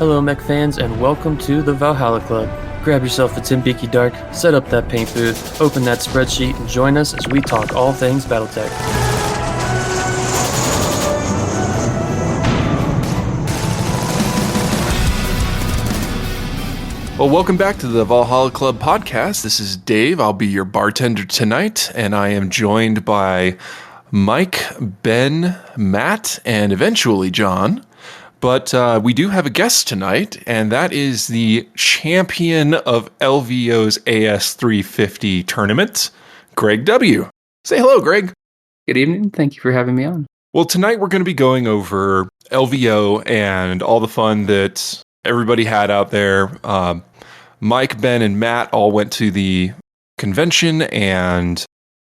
Hello mech fans and welcome to the Valhalla Club. Grab yourself a Timbeaky Dark, set up that paint booth, open that spreadsheet, and join us as we talk all things BattleTech. Well, welcome back to the Valhalla Club podcast. This is Dave. I'll be your bartender tonight, and I am joined by Mike, Ben, Matt, and eventually John. But we do have a guest tonight, and that is the champion of LVO's AS350 tournament, Greg W. Say hello, Greg. Good evening. Thank you for having me on. Well, tonight we're going to be going over LVO and all the fun that everybody had out there. Mike, Ben, and Matt all went to the convention, and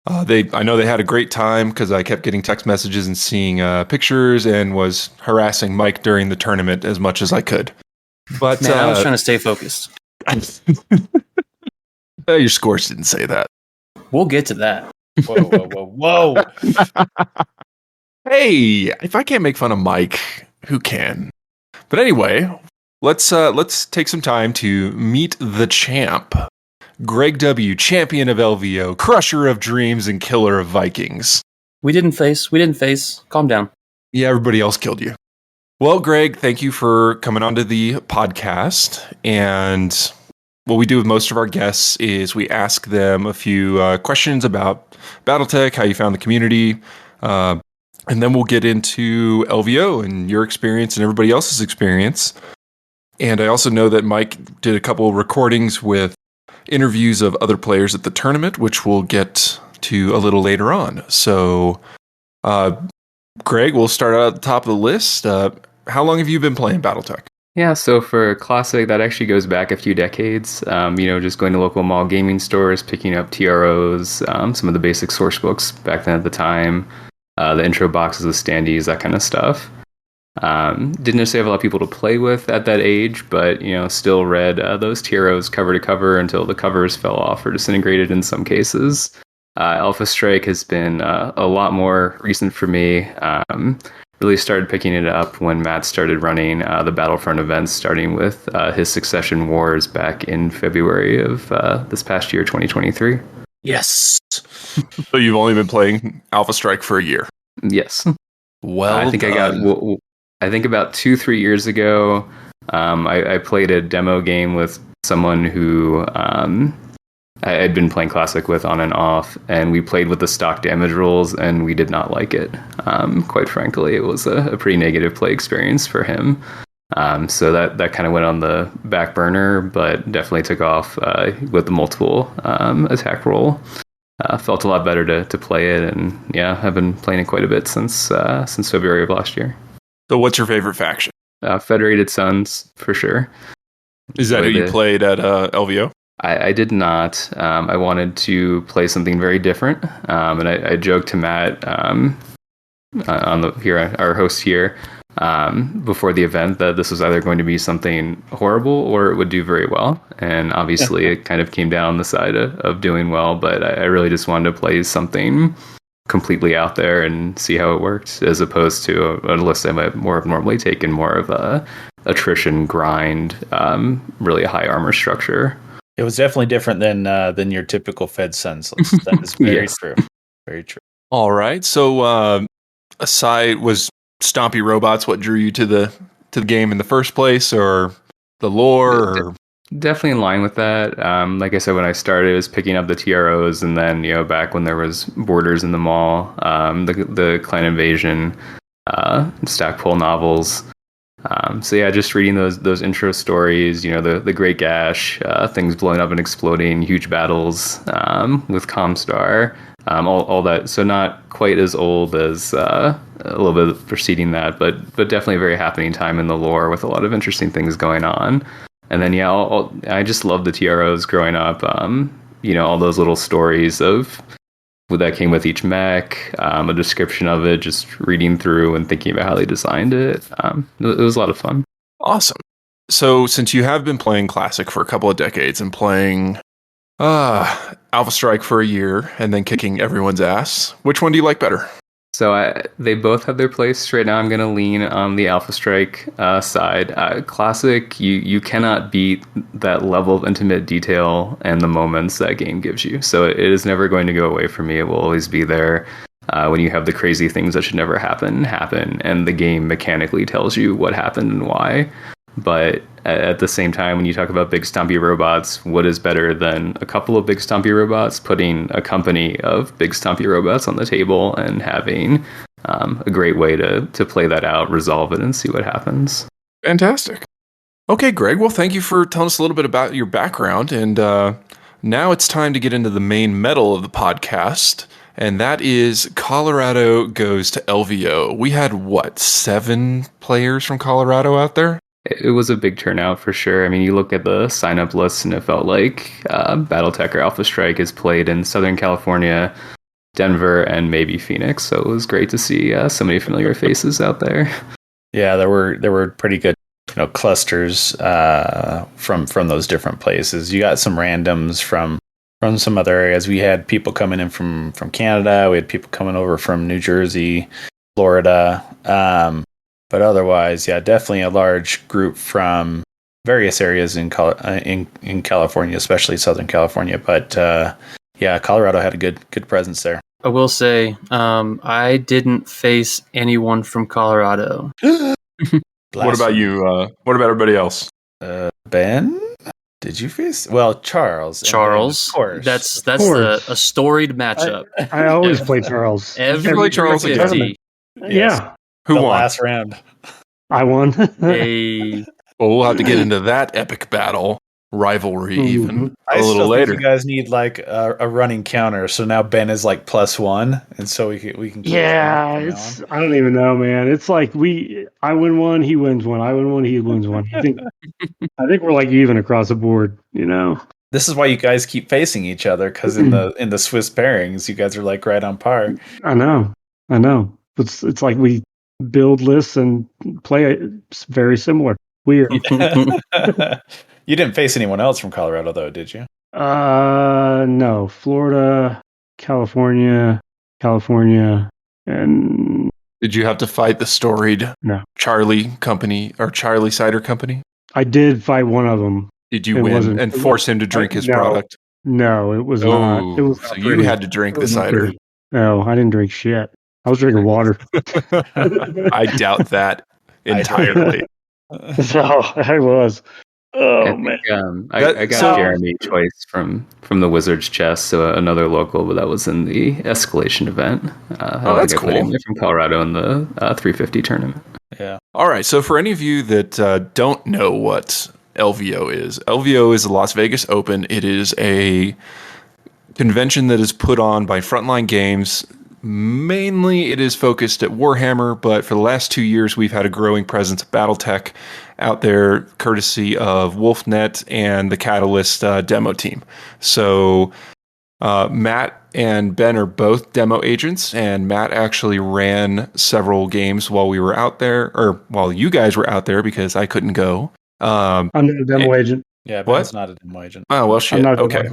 I know they had a great time because I kept getting text messages and seeing pictures and was harassing Mike during the tournament as much as I could. But Man, I was trying to stay focused. Your scores didn't say that. We'll get to that. Whoa. Hey, if I can't make fun of Mike, who can? But anyway, let's take some time to meet the champ. Greg W., champion of LVO, crusher of dreams, and killer of Vikings. We didn't face. Calm down. Yeah, everybody else killed you. Well, Greg, thank you for coming onto the podcast. And what we do with most of our guests is we ask them a few questions about BattleTech, how you found the community, and then we'll get into LVO and your experience and everybody else's experience. And I also know that Mike did a couple of recordings with interviews of other players at the tournament, which we'll get to a little later on. So, Greg, we'll start out at the top of the list. How long have you been playing BattleTech? Yeah, so for Classic, that actually goes back a few decades. Just going to local mall gaming stores, picking up TROs, some of the basic source books back then at the time, the intro boxes of standees, that kind of stuff. Didn't necessarily have a lot of people to play with at that age, but still read those TROs cover to cover until the covers fell off or disintegrated in some cases. Alpha Strike has been a lot more recent for me. Really started picking it up when Matt started running the Battlefront events, starting with his Succession Wars back in February of this past year, 2023. Yes. So you've only been playing Alpha Strike for a year? Yes. Well, I think about 2-3 years ago, I played a demo game with someone who I had been playing Classic with on and off, and we played with the stock damage rules, and we did not like it. Quite frankly, it was a pretty negative play experience for him. So that kind of went on the back burner, but definitely took off with the multiple attack roll. Felt a lot better to play it, and yeah, I've been playing it quite a bit since February of last year. So what's your favorite faction? Federated Sons, for sure. Is that who you played at LVO? I did not. I wanted to play something very different, and I joked to Matt, our host here, before the event, that this was either going to be something horrible or it would do very well. And obviously, it kind of came down the side of doing well, but I really just wanted to play something completely out there and see how it worked, as opposed to a list I might more have normally taken, more of a attrition grind, really a high armor structure. It was definitely different than your typical Fed Sons list. That is very Yes. true. Very true. All right. So aside, was Stompy Robots what drew you to the game in the first place, or the lore? Or? Definitely in line with that. Like I said, when I started, I was picking up the TROs, and then back when there was Borders in the mall, the Clan Invasion, Stackpole novels. So yeah, just reading those intro stories, the Great Gash, things blowing up and exploding, huge battles with Comstar, all that. So not quite as old as a little bit preceding that, but definitely a very happening time in the lore with a lot of interesting things going on. And then I just loved the TROs growing up. All those little stories of that came with each mech, a description of it, just reading through and thinking about how they designed it. It was a lot of fun. Awesome. So since you have been playing Classic for a couple of decades and playing Alpha Strike for a year and then kicking everyone's ass, which one do you like better? So they both have their place. Right now, I'm going to lean on the Alpha Strike side. Classic, you cannot beat that level of intimate detail and the moments that game gives you. So it is never going to go away from me. It will always be there. When you have the crazy things that should never happen, and the game mechanically tells you what happened and why. But at the same time, when you talk about big stompy robots, what is better than a couple of big stompy robots, putting a company of big stompy robots on the table and having a great way to play that out, resolve it, and see what happens. Fantastic. Okay, Greg. Well, thank you for telling us a little bit about your background. And now it's time to get into the main metal of the podcast. And that is Colorado goes to LVO. We had, 7 players from Colorado out there? It was a big turnout for sure. I mean, you look at the sign-up list, and it felt like BattleTech or Alpha Strike is played in Southern California, Denver, and maybe Phoenix. So it was great to see so many familiar faces out there. Yeah, there were pretty good, clusters from those different places. You got some randoms from some other areas. We had people coming in from Canada. We had people coming over from New Jersey, Florida. But otherwise, yeah, definitely a large group from various areas in California, especially Southern California. But yeah, Colorado had a good presence there. I will say, I didn't face anyone from Colorado. What about you? What about everybody else? Ben? Did you face? Well, Charles. Charles. Of course. That's a storied matchup. I always play Charles. You play Charles again. 50. Yeah. Who won? Last round. I won. Hey. Well, we'll have to get into that epic battle, rivalry, even I a little still later. think you guys need like a running counter. So now Ben is like +1, and so we can. Keep Yeah, I don't even know, man. It's like I win one, he wins one. I win one, he wins one. I think we're like even across the board. This is why you guys keep facing each other, because in the Swiss pairings, you guys are like right on par. I know. It's like we build lists and play it very similar. Weird. You didn't face anyone else from Colorado, though, did you? No. Florida, California, and Did you have to fight the storied Charlie Company or Charlie Cider Company? I did fight one of them. Did you win and force him to drink his product? No, it was not. It was so you had to drink the cider. Pretty. No, I didn't drink shit. I was drinking water. I doubt that entirely. So I was. Oh man! I got Jeremy twice from the Wizards chest, so another local, but that was in the escalation event. That's cool. From Colorado in the 350 tournament. Yeah. All right. So for any of you that don't know what LVO is the Las Vegas Open. It is a convention that is put on by Frontline Games. Mainly it is focused at Warhammer, but for the last 2 years we've had a growing presence of BattleTech out there, courtesy of WolfNet and the Catalyst demo team. So Matt and Ben are both demo agents, and Matt actually ran several games while we were out there, or while you guys were out there, because I couldn't go. I'm not a demo agent. Yeah, Ben's not a demo agent. Oh, well, shit. Okay.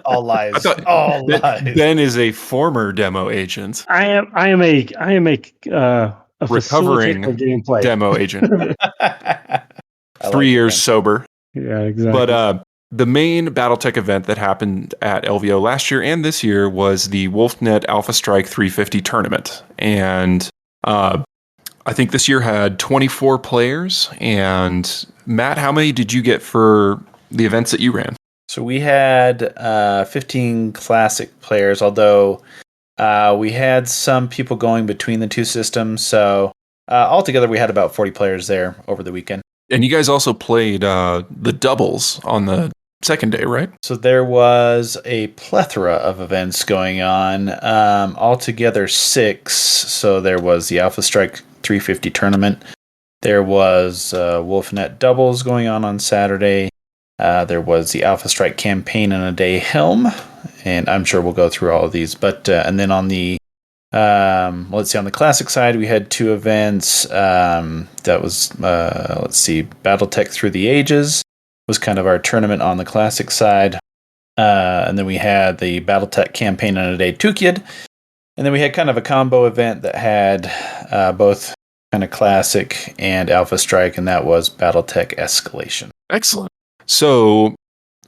All lies. All lies. Ben is a former demo agent. I am a recovering gameplay demo agent. 3 years sober. Yeah, exactly. But the main BattleTech event that happened at LVO last year and this year was the WolfNet Alpha Strike 350 tournament. And I think this year had 24 players. And Matt, how many did you get for the events that you ran? So we had 15 classic players, although we had some people going between the two systems. So altogether, we had about 40 players there over the weekend. And you guys also played the doubles on the second day, right? So there was a plethora of events going on, altogether 6. So there was the Alpha Strike 350 tournament. There was WolfNet doubles going on Saturday. There was the Alpha Strike campaign in a day helm, and I'm sure we'll go through all of these. But and then on the let's see, on the classic side, we had 2 events. That was BattleTech Through the Ages was kind of our tournament on the classic side, and then we had the BattleTech campaign in a day Tukid, And then we had kind of a combo event that had both kind of classic and Alpha Strike, and that was BattleTech Escalation. Excellent. So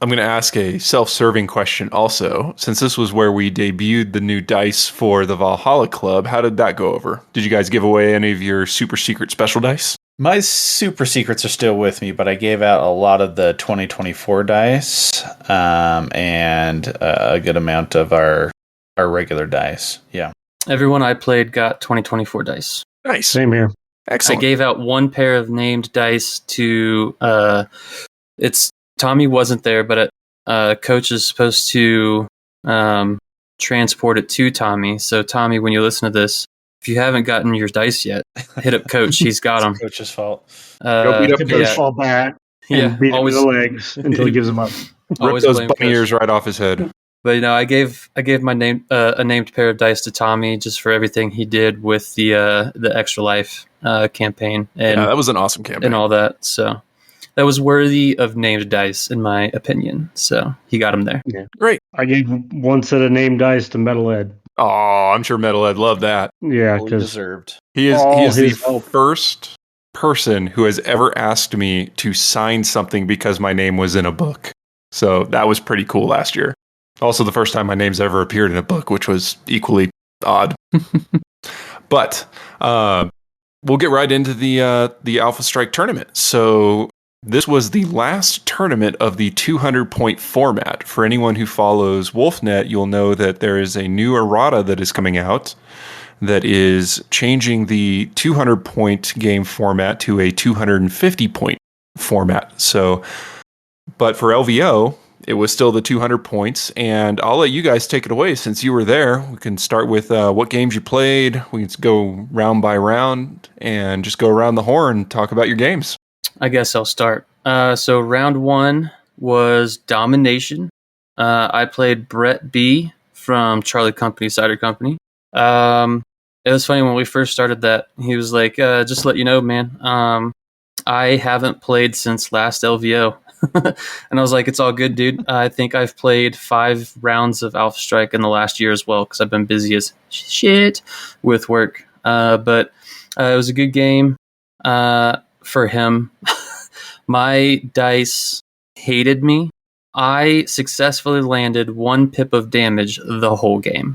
I'm going to ask a self-serving question also. Since this was where we debuted the new dice for the Valhalla Club, how did that go over? Did you guys give away any of your super secret special dice? My super secrets are still with me, but I gave out a lot of the 2024 dice and a good amount of our regular dice. Yeah. Everyone I played got 2024 dice. Nice. Same here. Excellent. I gave out one pair of named dice to Tommy wasn't there, but coach is supposed to transport it to Tommy. So Tommy, when you listen to this, if you haven't gotten your dice yet, hit up Coach. He's got them. Coach's fault. Go beat up Could Coach. baseball bat and beat him in the legs until he gives him up. Rip Always those blame bunny Coach. ears right off his head. But I gave my name a named pair of dice to Tommy just for everything he did with the Extra Life campaign and Yeah, that was an awesome campaign. and all that. So that was worthy of named dice, in my opinion. So he got him there. Great. I gave one set of named dice to Metal Ed. Oh, I'm sure Metalhead loved that. Yeah, Fully because deserved. He is All the his help. first person who has ever asked me to sign something because my name was in a book. So that was pretty cool last year. Also the first time my name's ever appeared in a book, which was equally odd. But we'll get right into the Alpha Strike tournament. So this was the last tournament of the 200-point format. For anyone who follows WolfNet, you'll know that there is a new errata that is coming out that is changing the 200-point game format to a 250-point format. So, but for LVO, it was still the 200 points, and I'll let you guys take it away since you were there. We can start with what games you played. We can go round by round and just go around the horn and talk about your games. I guess I'll start. So round one was Domination. I played Brett B from Charlie Company, Cider Company. It was funny when we first started that. He was like, just to let you know, man, I haven't played since last LVO. And I was like, it's all good, dude. I think I've played 5 rounds of Alpha Strike in the last year as well because I've been busy as shit with work. But it was a good game for him. My dice hated me. I successfully landed 1 pip of damage the whole game.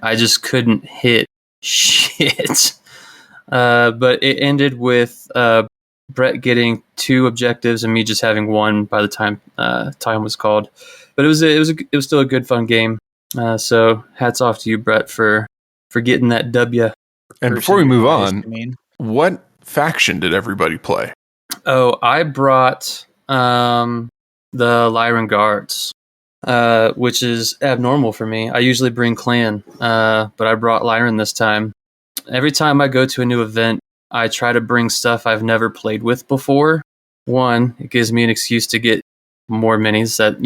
I just couldn't hit shit. But it ended with Brett getting 2 objectives and me just having 1 by the time time was called. But it was still a good fun game. So hats off to you, Brett, for getting that W. And before we move on, I mean, what faction did everybody play? Oh, I brought the Lyran Guards, which is abnormal for me. I usually bring Clan, but I brought Lyran this time. Every time I go to a new event, I try to bring stuff I've never played with before. One, it gives me an excuse to get more minis that,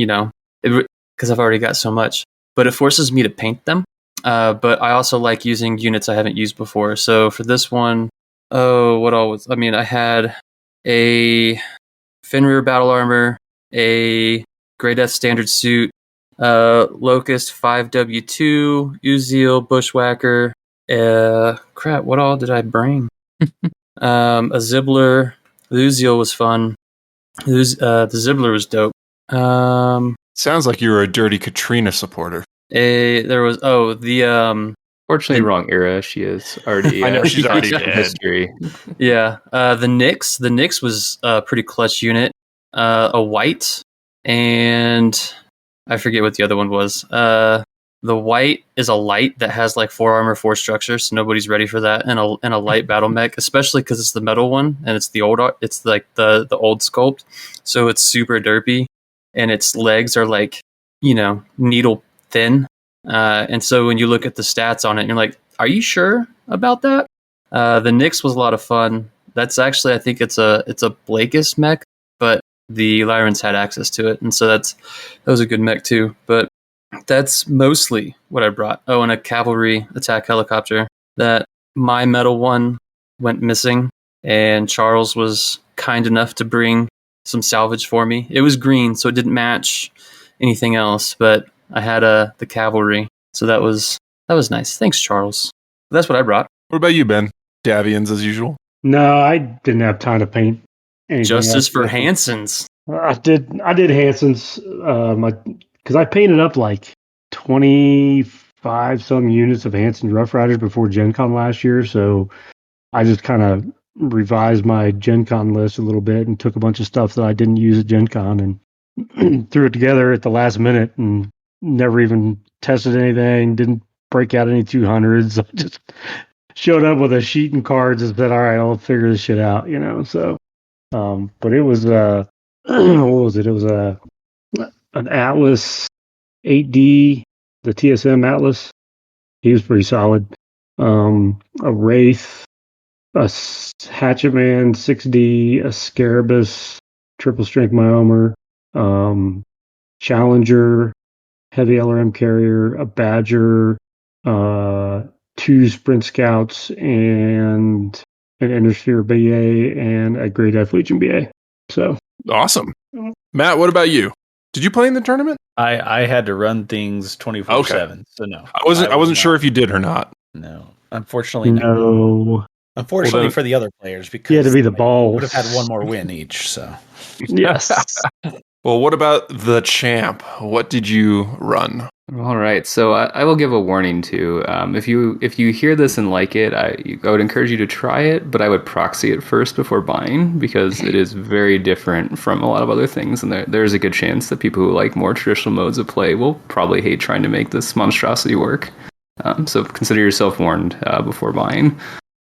because I've already got so much. But it forces me to paint them. But I also like using units I haven't used before. So for this one, I had a Fenrir Battle Armor, a Grey Death Standard Suit, Locust 5W2, Uziel, Bushwhacker, what all did I bring? A Zibbler. The Uziel was fun. The Zibbler was dope. Sounds like you were a Dirty Katrina supporter. Fortunately, wrong era. She is already. I know, she's already dead. History. Yeah. The Nyx. The Nyx was a pretty clutch unit. A white, and I forget what the other one was. The white is a light that has like 4 armor, 4 structure, so nobody's ready for that. And a light battle mech, especially because it's the metal one and it's the old. It's like the old sculpt, so it's super derpy, and its legs are like needle thin. And so when you look at the stats on it, you're like, are you sure about that? The Nyx was a lot of fun. That's actually, I think it's a Blakist mech, but the Lyrans had access to it, and so that was a good mech too. But that's mostly what I brought. Oh, and a cavalry attack helicopter. That my metal one went missing, and Charles was kind enough to bring some salvage for me. It was green, so it didn't match anything else, but I had the cavalry, so that was That was nice. Thanks, Charles. That's what I brought. What about you, Ben? Davians as usual. No, I didn't have time to paint anything. Justice for Hanson's. I did Hanson's, because I painted up like 25 some units of Hanson's Rough Riders before Gen Con last year, so I just kind of revised my Gen Con list a little bit and took a bunch of stuff that I didn't use at Gen Con and threw it together at the last minute and never even tested anything, didn't break out any 200s. I just showed up with a sheet and cards and said, all right, I'll figure this shit out, so but it was what was it? It was an Atlas 8D, the TSM Atlas. He was pretty solid. A Wraith, a Hatchet Man 6D, a Cerberus, triple strength Myomer, Challenger, heavy LRM carrier, a Badger, 2 Sprint Scouts, and an Intersphere BA, and a Great Death Legion BA. So awesome. Matt, what about you? Did you play in the tournament? I had to run things 24/7, so no. I wasn't sure if you did or not. No, unfortunately, no. Unfortunately for the other players, because you had to be the balls. Would have had one more win each. So yes. Well, what about the champ? What did you run? All right, so I will give a warning too. If you hear this and like it, I would encourage you to try it, but I would proxy it first before buying because it is very different from a lot of other things, and there's a good chance that people who like more traditional modes of play will probably hate trying to make this monstrosity work. So consider yourself warned before buying.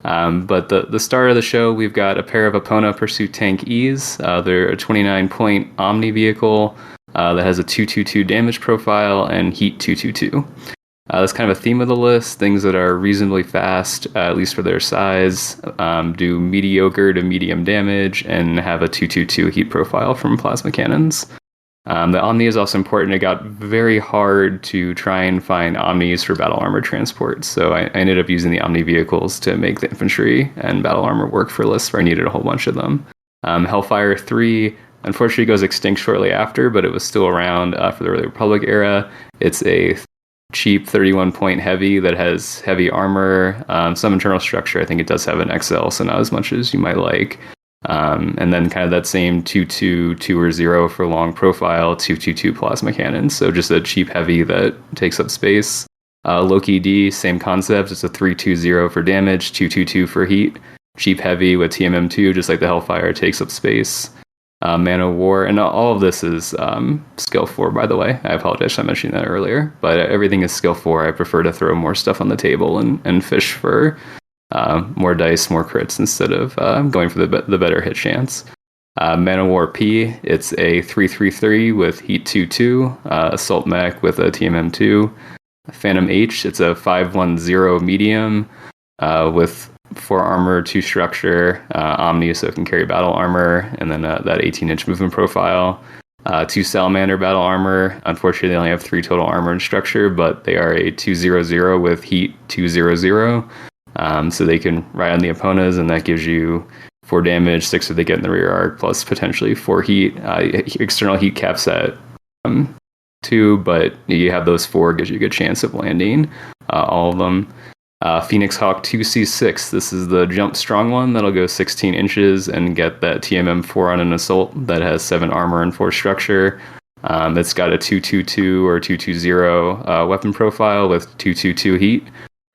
But the start of the show, we've got a pair of Epona Pursuit Tank E's. They're a 29-point Omni vehicle that has a 222 damage profile and heat 222. That's kind of a theme of the list. Things that are reasonably fast, at least for their size, do mediocre to medium damage, and have a 222 heat profile from plasma cannons. The Omni is also important. It got very hard to try and find Omnis for battle armor transport, so I ended up using the Omni vehicles to make the infantry and battle armor work for lists where I needed a whole bunch of them. Hellfire 3 unfortunately goes extinct shortly after, but it was still around for the early Republic era. It's a cheap 31-point heavy that has heavy armor, some internal structure. I think it does have an XL, so not as much as you might like. And then kind of that same 2-2, 2 or 0 for long profile, 2-2-2 plasma cannon. So just a cheap heavy that takes up space. Loki D, same concept. It's a 3-2-0 for damage, 2-2-2 for heat. Cheap heavy with TMM2, just like the Hellfire, takes up space. Man of War, and all of this is skill 4, by the way. I apologize for mentioning that earlier, but everything is skill 4. I prefer to throw more stuff on the table and fish for more dice, more crits, instead of going for the better hit chance. Man of War P, it's a 3-3-3 with heat 2-2, assault mech with a TMM2. Phantom H, it's a 5-1-0 medium with 4 armor, 2 structure, Omni, so it can carry battle armor, and then that 18-inch movement profile. 2 Salamander battle armor. Unfortunately, they only have 3 total armor and structure, but they are a 2-0-0 with heat 2-0-0. So they can ride on the Eponas, and that gives you 4 damage, 6 if they get in the rear arc, plus potentially 4 heat. External heat caps at 2, but you have those 4, gives you a good chance of landing all of them. Phoenix Hawk 2C6. This is the jump strong one that'll go 16 inches and get that TMM4 on an assault that has 7 armor and 4 structure. It's got a 2-2-2 or 2-2-0 weapon profile with 2-2-2 heat.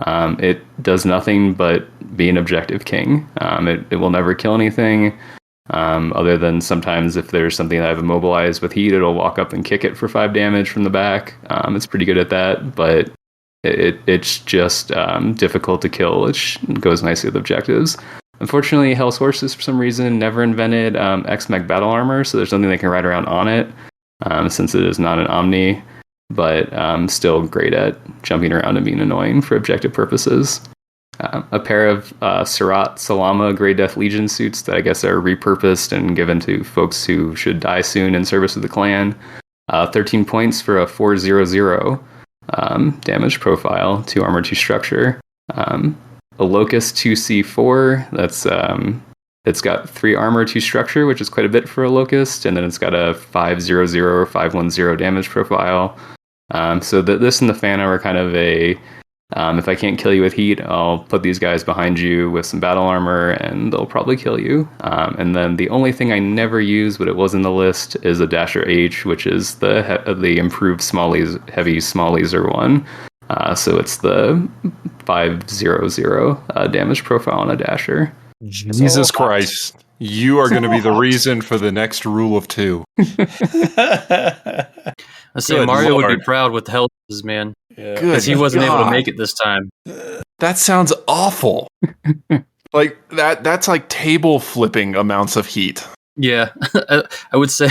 It does nothing but be an objective king. It will never kill anything, other than sometimes if there's something that I've immobilized with heat, it'll walk up and kick it for 5 damage from the back. It's pretty good at that, but it's just difficult to kill, which goes nicely with objectives. Unfortunately, Hell's Horses, for some reason, never invented X-Mech battle armor, so there's nothing they can ride around on it, since it is not an Omni, but still great at jumping around and being annoying for objective purposes. A pair of Surat Salama Grey Death Legion suits that I guess are repurposed and given to folks who should die soon in service of the clan. 13 points for a 4-0-0 damage profile, 2 armor, 2 structure. A Locust 2C4, that's it's got 3 armor, 2 structure, which is quite a bit for a Locust, and then it's got a 5-0-0 or 5-1-0 damage profile. So this and the Phantom are kind of a If I can't kill you with heat, I'll put these guys behind you with some battle armor, and they'll probably kill you. And then the only thing I never use, but it was in the list, is a Dasher H, which is the improved heavy small laser one. So it's the 500 damage profile on a Dasher. Jesus Christ. You are going to be the reason for the next rule of 2. I say Good Mario would Lord. be proud with the health, man, Yeah. because he wasn't able to God. make it this time. That sounds awful. Like that's like table flipping amounts of heat. Yeah, I would say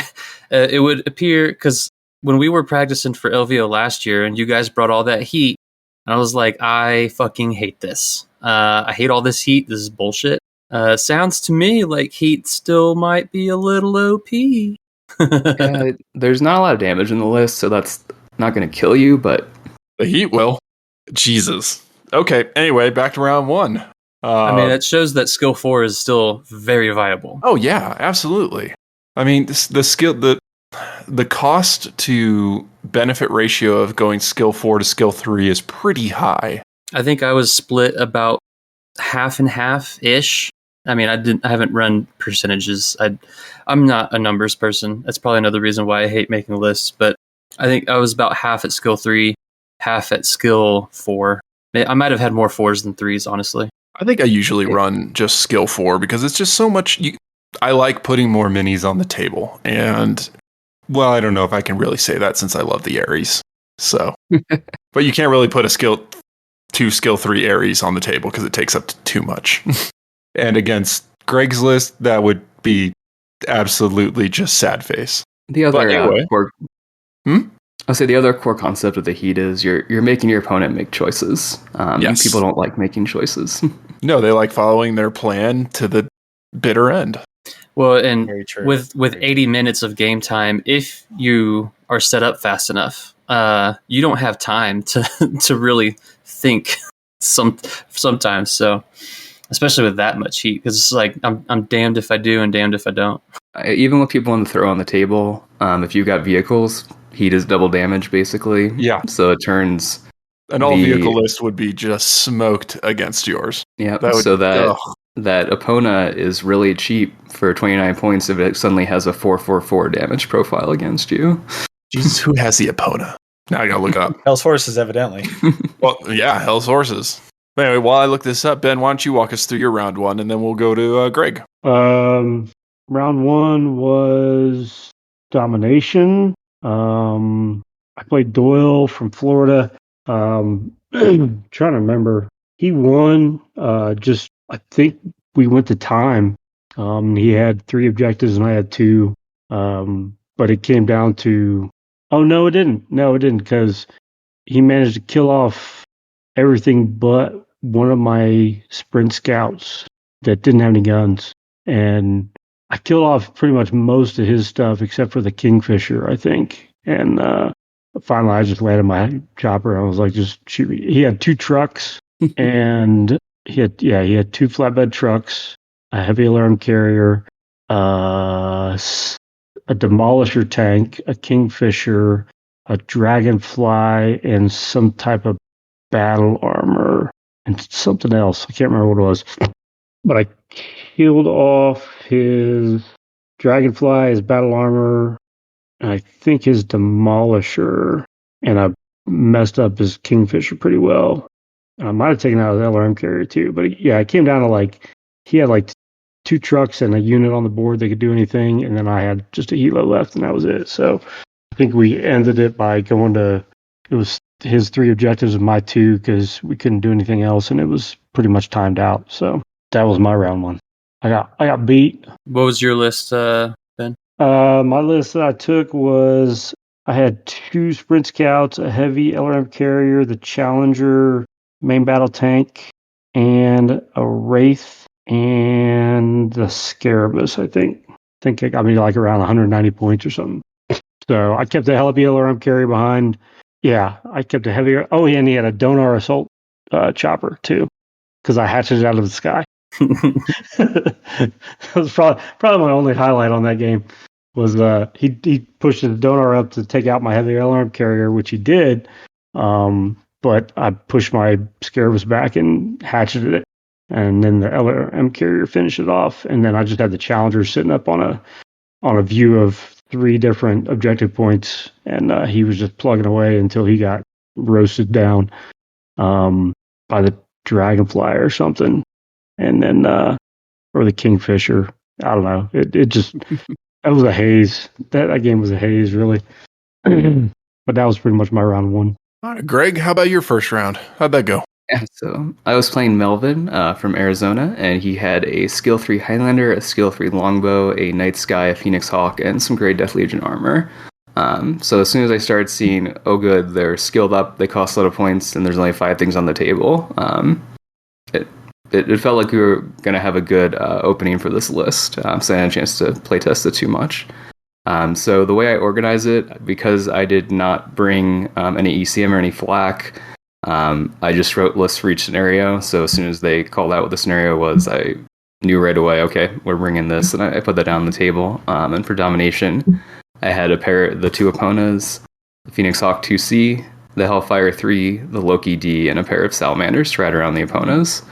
it would appear, because when we were practicing for LVO last year and you guys brought all that heat, I was like, I fucking hate this. I hate all this heat. This is bullshit. Sounds to me like heat still might be a little OP. There's not a lot of damage in the list, so that's not going to kill you, but The heat will. Jesus. Okay, anyway, back to round 1. I mean, it shows that skill 4 is still very viable. Oh yeah, absolutely. I mean, the cost to benefit ratio of going skill 4 to skill 3 is pretty high. I think I was split about half and half ish. I mean, I haven't run percentages. I'm not a numbers person. That's probably another reason why I hate making lists. But I think I was about half at skill 3, half at skill 4. I might have had more 4s than 3s, honestly. I think I usually run just skill 4 because it's just so much. I like putting more minis on the table, and well, I don't know if I can really say that since I love the Ares. So, but you can't really put a skill 2, skill 3 Ares on the table because it takes up too much. And against Greg's list, that would be absolutely just sad face. the other anyway. core, Hmm? I'll say the other core concept of the heat is you're making your opponent make choices. Yes. People don't like making choices. No, they like following their plan to the bitter end. Well, and Very true. with 80 minutes of game time, if you are set up fast enough, you don't have time to really think sometimes. So, especially with that much heat, because it's like I'm damned if I do and damned if I don't. Even with people on the throw on the table, if you've got vehicles, heat is double damage basically. Yeah. So it turns An all vehicle list would be just smoked against yours. yeah. That would- So that ugh. that Epona is really cheap for 29 points if it suddenly has a 444 damage profile against you. Jesus, who has the Epona? Now I gotta look up. Hell's Horses, evidently. Well, yeah, Hell's Horses. But anyway, while I look this up, Ben, why don't you walk us through your round 1, and then we'll go to Greg. Round 1 was domination. I played Doyle from Florida. Trying to remember. He won. I think we went to time. He had 3 objectives and I had 2. But it came down to. Oh no, it didn't. No, it didn't, because he managed to kill off everything but one of my sprint scouts that didn't have any guns, and I killed off pretty much most of his stuff except for the Kingfisher, I think. And finally, I just landed my chopper. And I was like, just shoot me. He had 2 trucks, and he had 2 flatbed trucks, a heavy alarm carrier, a demolisher tank, a Kingfisher, a dragonfly, and some type of battle armor and something else. I can't remember what it was. But I killed off his dragonfly, his battle armor, and I think his demolisher, and I messed up his Kingfisher pretty well. I might have taken out his LRM carrier too, but yeah, it came down to he had 2 trucks and a unit on the board that could do anything, and then I had just a helo left, and that was it. So I think we ended it by going to, it was his 3 objectives and my 2, because we couldn't do anything else, and it was pretty much timed out. So that was my round 1. I got beat. What was your list, Ben? My list that I took was, I had 2 sprint scouts, a heavy LRM carrier, the Challenger main battle tank, and a Wraith, and the Cerberus, I think. I think it got me around 190 points or something. So I kept the heavy LRM carrier behind. Yeah, I kept a heavy. Oh, yeah, and he had a Donar assault chopper too, because I hatched it out of the sky. That was probably my only highlight on that game. Was he pushed his Donar up to take out my heavy alarm carrier, which he did. but I pushed my Cerberus back and hatcheted it. And then the LRM carrier finished it off. And then I just had the Challenger sitting up on a view of 3 different objective points. And he was just plugging away until he got roasted down by the Dragonfly or something. And then, or the Kingfisher. I don't know. It just, that was a haze. That game was a haze, really. But that was pretty much my round 1. All right, Greg, how about your first round? How'd that go? Yeah, so I was playing Melvin from Arizona, and he had a skill 3 Highlander, a skill 3 Longbow, a Night Sky, a Phoenix Hawk, and some Grey Death Legion armor. So as soon as I started seeing, oh good, they're skilled up, they cost a lot of points, and there's only 5 things on the table, it felt like we were going to have a good opening for this list, so I had a chance to playtest it too much. So the way I organize it, because I did not bring any ECM or any flak, I just wrote lists for each scenario. So as soon as they called out what the scenario was, I knew right away, okay, we're bringing this, and I put that down on the table. And for domination, I had the 2 Eponas, the Phoenix Hawk 2C, the Hellfire 3, the Loki D, and a pair of Salamanders to ride around the Eponas.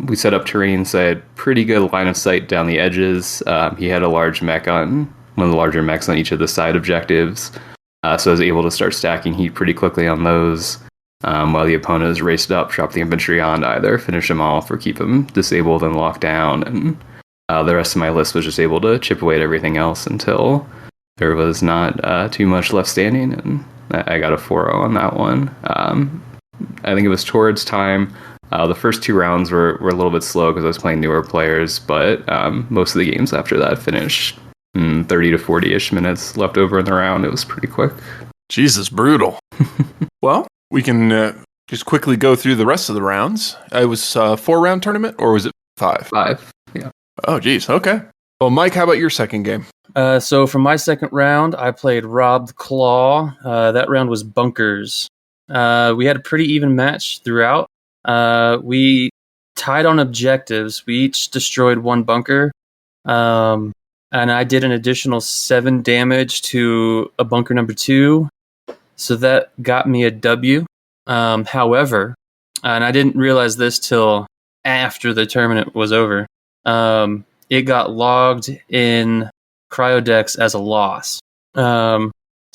We set up terrain, so I had pretty good line of sight down the edges. He had a large mech on one of the larger mechs on each of the side objectives. So I was able to start stacking heat pretty quickly on those, while the opponents raced up, dropped the infantry on to either finish them off or keep them disabled and locked down. And the rest of my list was just able to chip away at everything else until there was not too much left standing, and I got a 4-0 on that one. I think it was towards time. The first 2 rounds were a little bit slow because I was playing newer players, but most of the games after that finished 30 to 40-ish minutes left over in the round. It was pretty quick. Jesus, brutal. Well, we can just quickly go through the rest of the rounds. It was a 4-round tournament, or was it 5? 5, yeah. Oh, geez, okay. Well, Mike, how about your second game? So for my second round, I played Rob the Claw. That round was bunkers. We had a pretty even match throughout. We tied on objectives. We each destroyed 1 bunker. And I did an additional 7 damage to a bunker number 2. So that got me a W. However, and I didn't realize this till after the tournament was over, it got logged in Cryodex as a loss. So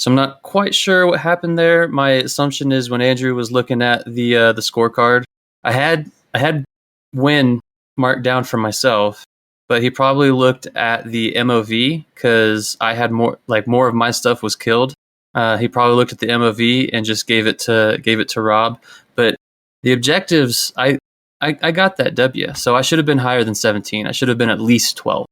I'm not quite sure what happened there. My assumption is when Andrew was looking at the scorecard, I had win marked down for myself, but he probably looked at the MOV because I had more of my stuff was killed. He probably looked at the MOV and just gave it to Rob. But the objectives, I got that W, so I should have been higher than 17. I should have been at least 12.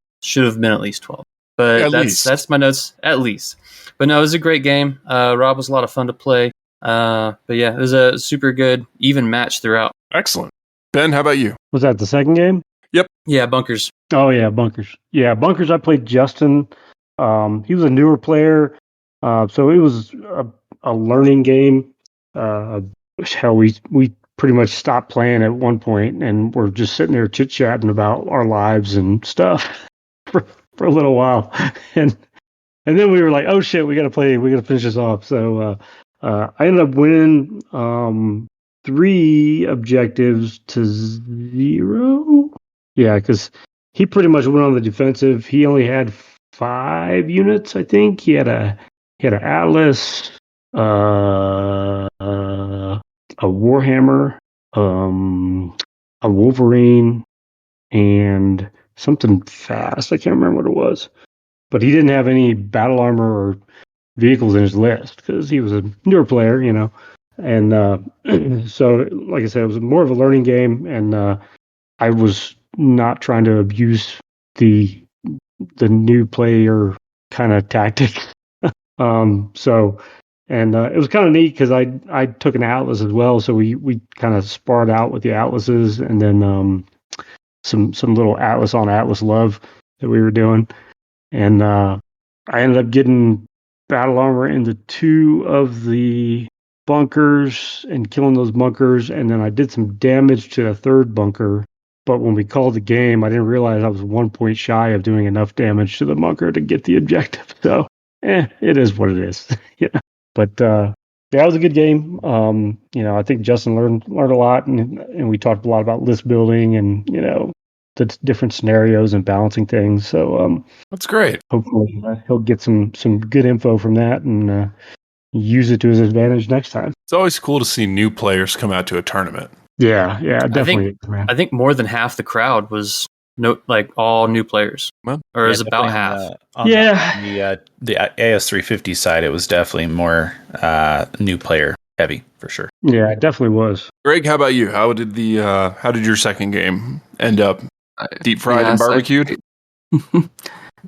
But that's my notes, at least. But no, it was a great game. Rob was a lot of fun to play. But yeah, it was a super good, even match throughout. Excellent. Ben, how about you? Was that the second game? Yep. Yeah, bunkers. Oh, yeah, bunkers. Yeah, bunkers, I played Justin. He was a newer player, so it was a learning game. Hell, we pretty much stopped playing at one point, and we're just sitting there chit-chatting about our lives and stuff for a little while. And then we were like, oh, shit, we got to finish this off. So I ended up winning 3 objectives to 0. Yeah, because he pretty much went on the defensive. He only had 5 units, I think. He had an Atlas, a Warhammer, a Wolverine, and something fast. I can't remember what it was. But he didn't have any battle armor or vehicles in his list because he was a newer player, you know. And so, like I said, it was more of a learning game, and I was not trying to abuse the new player kind of tactic. So, and it was kind of neat because I took an Atlas as well, so we kind of sparred out with the Atlases, and then some little Atlas on Atlas love that we were doing, and I ended up getting battle armor into 2 of the bunkers and killing those bunkers, and then I did some damage to a 3rd bunker. But when we called the game, I didn't realize I was 1 point shy of doing enough damage to the bunker to get the objective. So, it is what it is. Yeah. But Yeah, it was a good game. I think Justin learned a lot, and we talked a lot about list building and the different scenarios and balancing things. So That's great. hopefully he'll get some good info from that and use it to his advantage next time. It's always cool to see new players come out to a tournament. Yeah, definitely. I think more than half the crowd was all new players, Well, or it was about half. On the AS350 side, it was definitely more new player heavy for sure. Yeah, it definitely was. Greg, how about you? How did your second game end up? Deep fried and barbecued?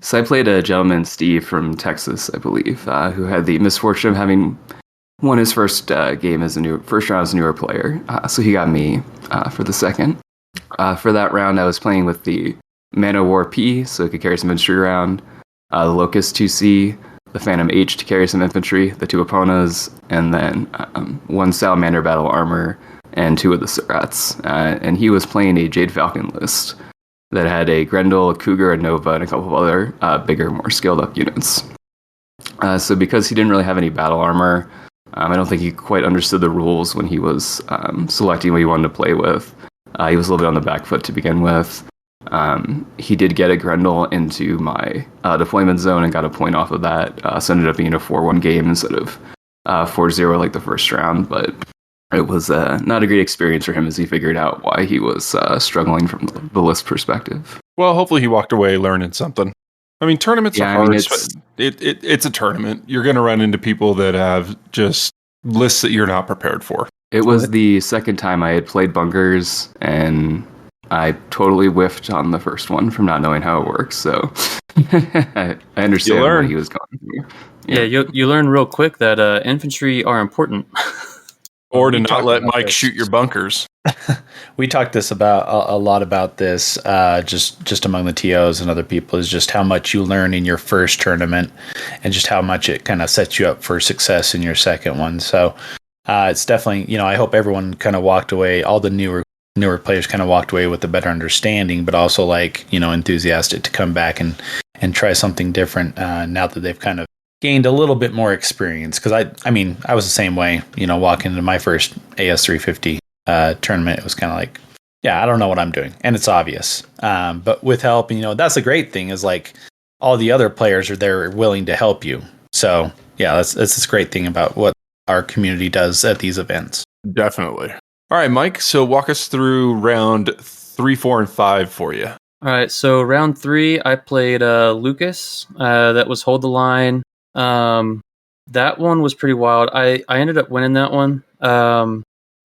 So I played a gentleman, Steve, from Texas, I believe, who had the misfortune of having won his first game as first round as a newer player. So he got me for the second. For that round, I was playing with the Man o' War P, so it could carry some infantry around, the Locust 2C, the Phantom H to carry some infantry, the two Eponas, and then one Salamander Battle Armor, and two of the Surats. And he was playing a Jade Falcon list that had a Grendel, a Cougar, a Nova, and a couple of other bigger, more scaled up units. So because he didn't really have any battle armor, I don't think he quite understood the rules when he was selecting what he wanted to play with. He was a little bit on the back foot to begin with. He did get a Grendel into my deployment zone and got a point off of that. So ended up being a 4-1 game instead of 4-0 like the first round. But it was not a great experience for him as he figured out why he was struggling from the list perspective. Well, hopefully he walked away learning something. I mean, tournaments are hard. It's a tournament. You're going to run into people that have just lists that you're not prepared for. It was the second time I had played bunkers, and I totally whiffed on the first one from not knowing how it works. So I understand what he was going through. Yeah, you learn real quick that infantry are important. Or to not let Mike shoot your bunkers. We talked a lot about this just among the TOs and other people, is just how much you learn in your first tournament and just how much it kind of sets you up for success in your second one. So it's definitely, I hope everyone kind of walked away, all the newer players kind of walked away with a better understanding, but also enthusiastic to come back and try something different now that they've kind of gained a little bit more experience. Because I was the same way, walking into my first AS350 tournament. It was kind of like, I don't know what I'm doing, and it's obvious. But with help, that's a great thing, is all the other players are there willing to help you. So that's this great thing about what our community does at these events. Definitely. All right, Mike. So walk us through round 3, 4, and 5 for you. All right. So round 3, I played Lucas. That was Hold the Line. That one was pretty wild. I ended up winning that one.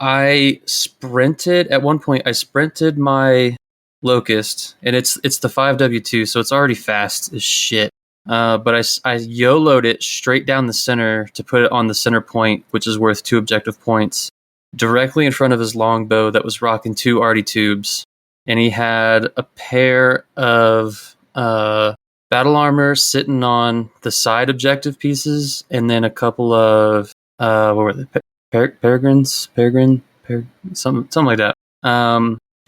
I sprinted at one point. I sprinted my Locust, and it's the 5W2, so it's already fast as shit. But I YOLO'd it straight down the center to put it on the center point, which is worth 2 objective points, directly in front of his longbow that was rocking 2 arty tubes, and he had a pair of battle armor sitting on the side objective pieces, and then a couple of what were they? Peregrine, something like that.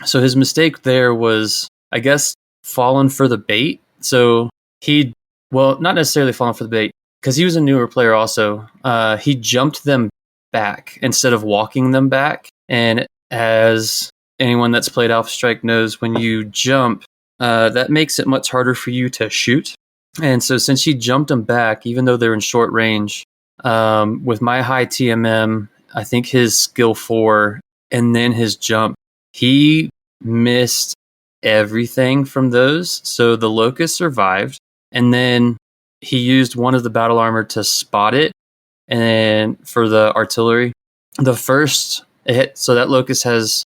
So his mistake there was, I guess, falling for the bait. So not necessarily falling for the bait, because he was a newer player also. He jumped them back instead of walking them back. And as anyone that's played Alpha Strike knows, when you jump, that makes it much harder for you to shoot. And so since he jumped them back, even though they're in short range, with my high TMM, I think his skill 4 and then his jump, he missed everything from those. So the Locust survived, and then he used one of the battle armor to spot it, and for the artillery, the first hit. So that Locust has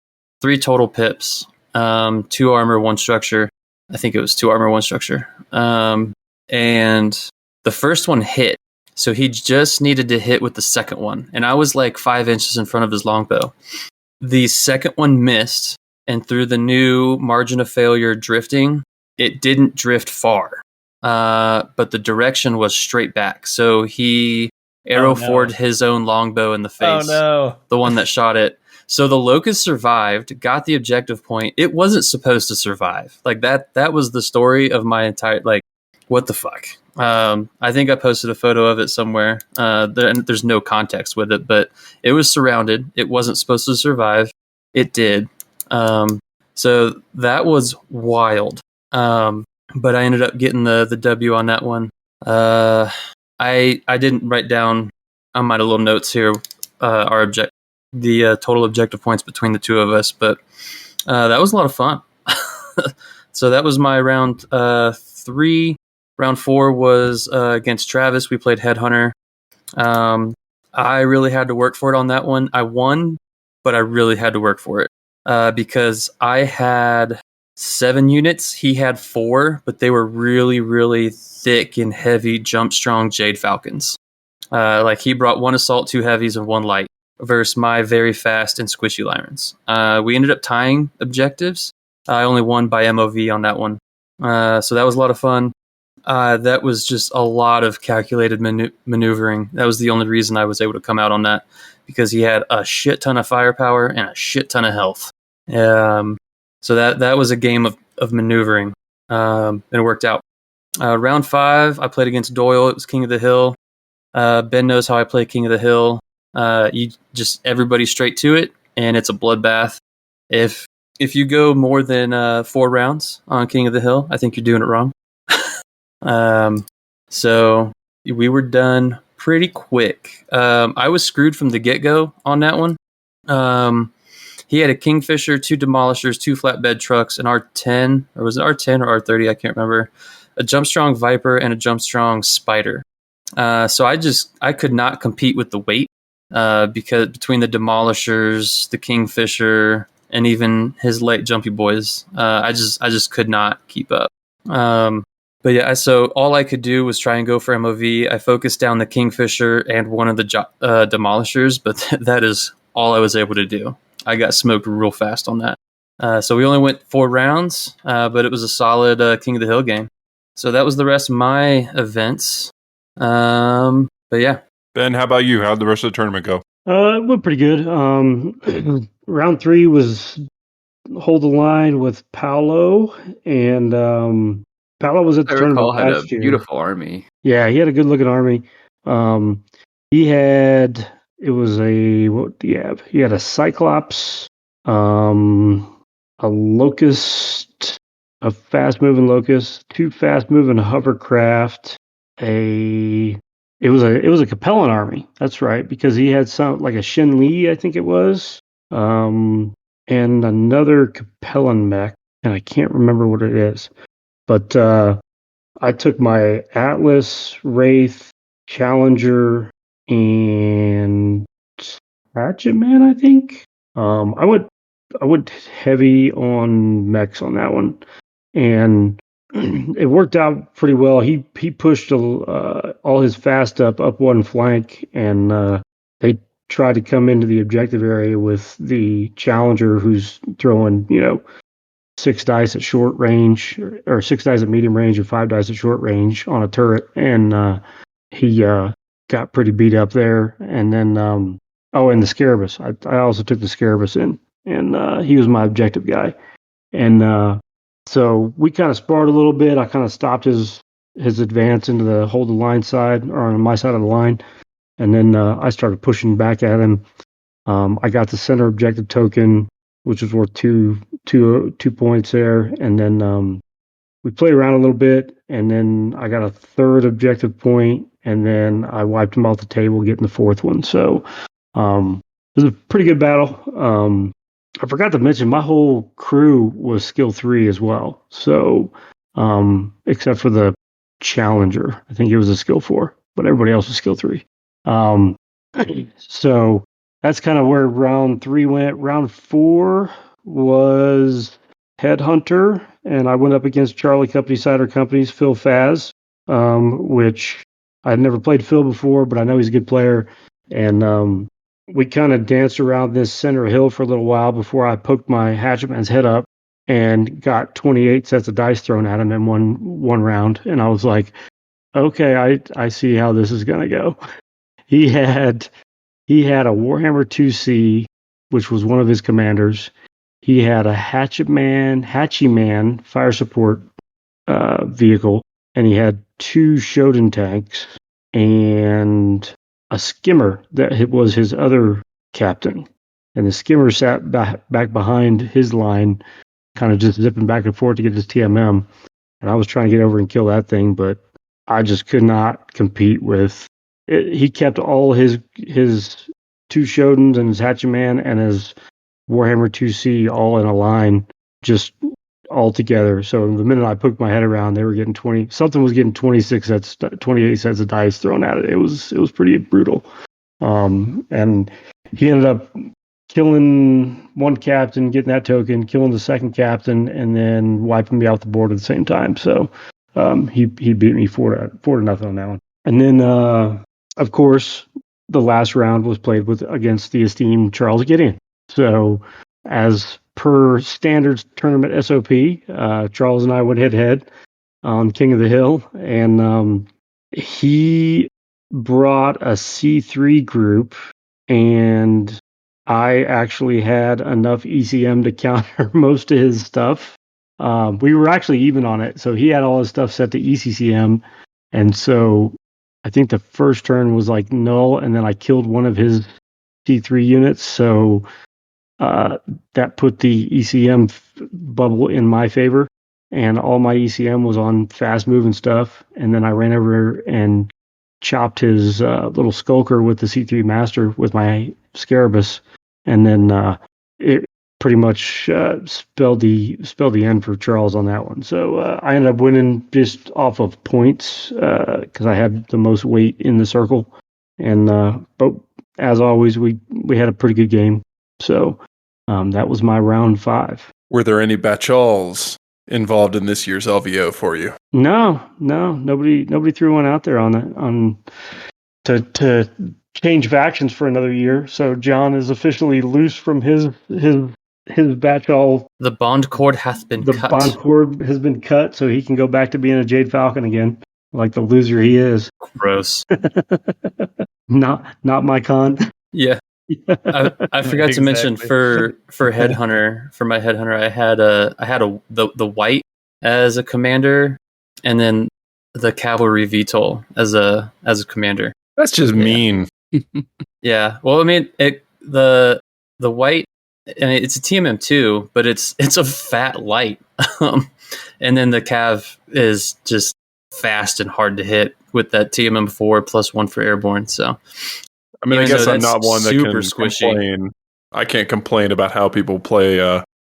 3 total pips, 2 armor, 1 structure. I think it was 2 armor, 1 structure. And the first one hit. So he just needed to hit with the second one. And I was 5 inches in front of his longbow. The second one missed, and through the new margin of failure drifting, it didn't drift far. But the direction was straight back. So he arrow-forward his own longbow in the face. Oh, no. The one that shot it. So the Locust survived, got the objective point. It wasn't supposed to survive. That was the story of my entire, what the fuck? I think I posted a photo of it somewhere. There's no context with it, but it was surrounded. It wasn't supposed to survive. It did. So that was wild. But I ended up getting the W on that one. I didn't write down on my little notes here the total objective points between the two of us, but that was a lot of fun. So that was my round 3. Round 4 was against Travis. We played Headhunter. I really had to work for it on that one. I won, but I really had to work for it because I had 7 units. He had 4, but they were really, really thick and heavy jump strong Jade Falcons. Like he brought 1 assault, 2 heavies, and 1 light versus my very fast and squishy Lyrans. We ended up tying objectives. I only won by MOV on that one. So that was a lot of fun. That was just a lot of calculated maneuvering. That was the only reason I was able to come out on that, because he had a shit ton of firepower and a shit ton of health. So that was a game of maneuvering, and it worked out. Round 5, I played against Doyle. It was King of the Hill. Ben knows how I play King of the Hill. You just everybody straight to it, and it's a bloodbath. If you go more than 4 rounds on King of the Hill, I think you're doing it wrong. So we were done pretty quick. I was screwed from the get-go on that one. He had a Kingfisher, 2 Demolishers, 2 flatbed trucks, an R10, or was it R10 or R30? I can't remember. A Jump Strong Viper and a Jump Strong Spider. So I could not compete with the weight, because between the Demolishers, the Kingfisher, and even his late Jumpy Boys, I just could not keep up. But yeah, so all I could do was try and go for MOV. I focused down the Kingfisher and one of the Demolishers, but that is all I was able to do. I got smoked real fast on that. So we only went 4 rounds, but it was a solid King of the Hill game. So that was the rest of my events. But yeah. Ben, how about you? How'd the rest of the tournament go? It went pretty good. Round 3 was hold the line with Paolo, and Paolo was at the I tournament recall had a last year. beautiful army. Yeah, he had a good looking army. He had what did he have? He had a Cyclops, a Locust, a fast moving Locust, 2 fast moving hovercraft, it was a Capellan army. That's right, because he had some like a Shin Li, I think it was, and another Capellan mech, and I can't remember what it is. But I took my Atlas, Wraith, Challenger, and Hatchet Man, I think. I went heavy on mechs on that one, and it worked out pretty well. He pushed all his fast up one flank, and they tried to come into the objective area with the Challenger, who's throwing 6 dice at short range, or 6 dice at medium range and 5 dice at short range on a turret, and he got pretty beat up there. And then and the Cerberus. I also took the Cerberus in, and he was my objective guy. And so we kind of sparred a little bit. I kind of stopped his advance into the hold the line side, or on my side of the line, and then I started pushing back at him. I got the center objective token, which was worth two points there, and then we played around a little bit, and then I got a 3rd objective point, and then I wiped him off the table, getting the 4th one. So it was a pretty good battle. I forgot to mention my whole crew was skill 3 as well. So except for the Challenger, I think he was a skill 4, but everybody else was skill 3. So that's kind of where round 3 went. Round 4 was Headhunter, and I went up against Charlie Company Cider Company's Phil Faz, which I'd never played Phil before, but I know he's a good player. And we kind of danced around this center hill for a little while before I poked my Hatchetman's head up and got 28 sets of dice thrown at him in one round. And I was like, okay, I see how this is going to go. He had a Warhammer 2C, which was one of his commanders. He had a Hatchy Man fire support vehicle, and he had 2 Shodan tanks and a skimmer that was his other captain. And the skimmer sat back behind his line, kind of just zipping back and forth to get his TMM. And I was trying to get over and kill that thing, but I just could not compete with it. He kept all his 2 Shodans and his Hachiman and his Warhammer 2C all in a line, just all together. So the minute I poked my head around, they were getting 20. Something was getting 28 sets of dice thrown at it. It was pretty brutal. And he ended up killing one captain, getting that token, killing the second captain, and then wiping me off the board at the same time. So he beat me 4-0 on that one. And then of course the last round was played against the esteemed Charles Gideon. So as per standards tournament SOP, Charles and I went head to head on King of the Hill, and he brought a C3 group, and I actually had enough ECM to counter most of his stuff. We were actually even on it, so he had all his stuff set to ECCM, and so I think the first turn was like null, and then I killed one of his C3 units, so that put the ECM bubble in my favor, and all my ECM was on fast moving stuff. And then I ran over and chopped his little skulker with the C3 Master with my Cerberus, and then it pretty much spelled the end for Charles on that one. So I ended up winning just off of points because I had the most weight in the circle, and but as always, we had a pretty good game. So that was my round 5. Were there any Bachals involved in this year's LVO for you? No, nobody threw one out there to change factions for another year. So John is officially loose from his Bachal. The bond cord hath been cut. The bond cord has been cut, so he can go back to being a Jade Falcon again, like the loser he is. Gross. Not my con. Yeah. I forgot to mention for Headhunter, for my Headhunter, I had the white as a commander, and then the cavalry VTOL as a commander. That's just mean. Yeah. Well, I mean, the white, and it's a TMM2, but it's a fat light, and then the cav is just fast and hard to hit with that TMM4 +1 for airborne. So. I mean, I guess I'm not one that can squishy. complain. I can't complain about how people play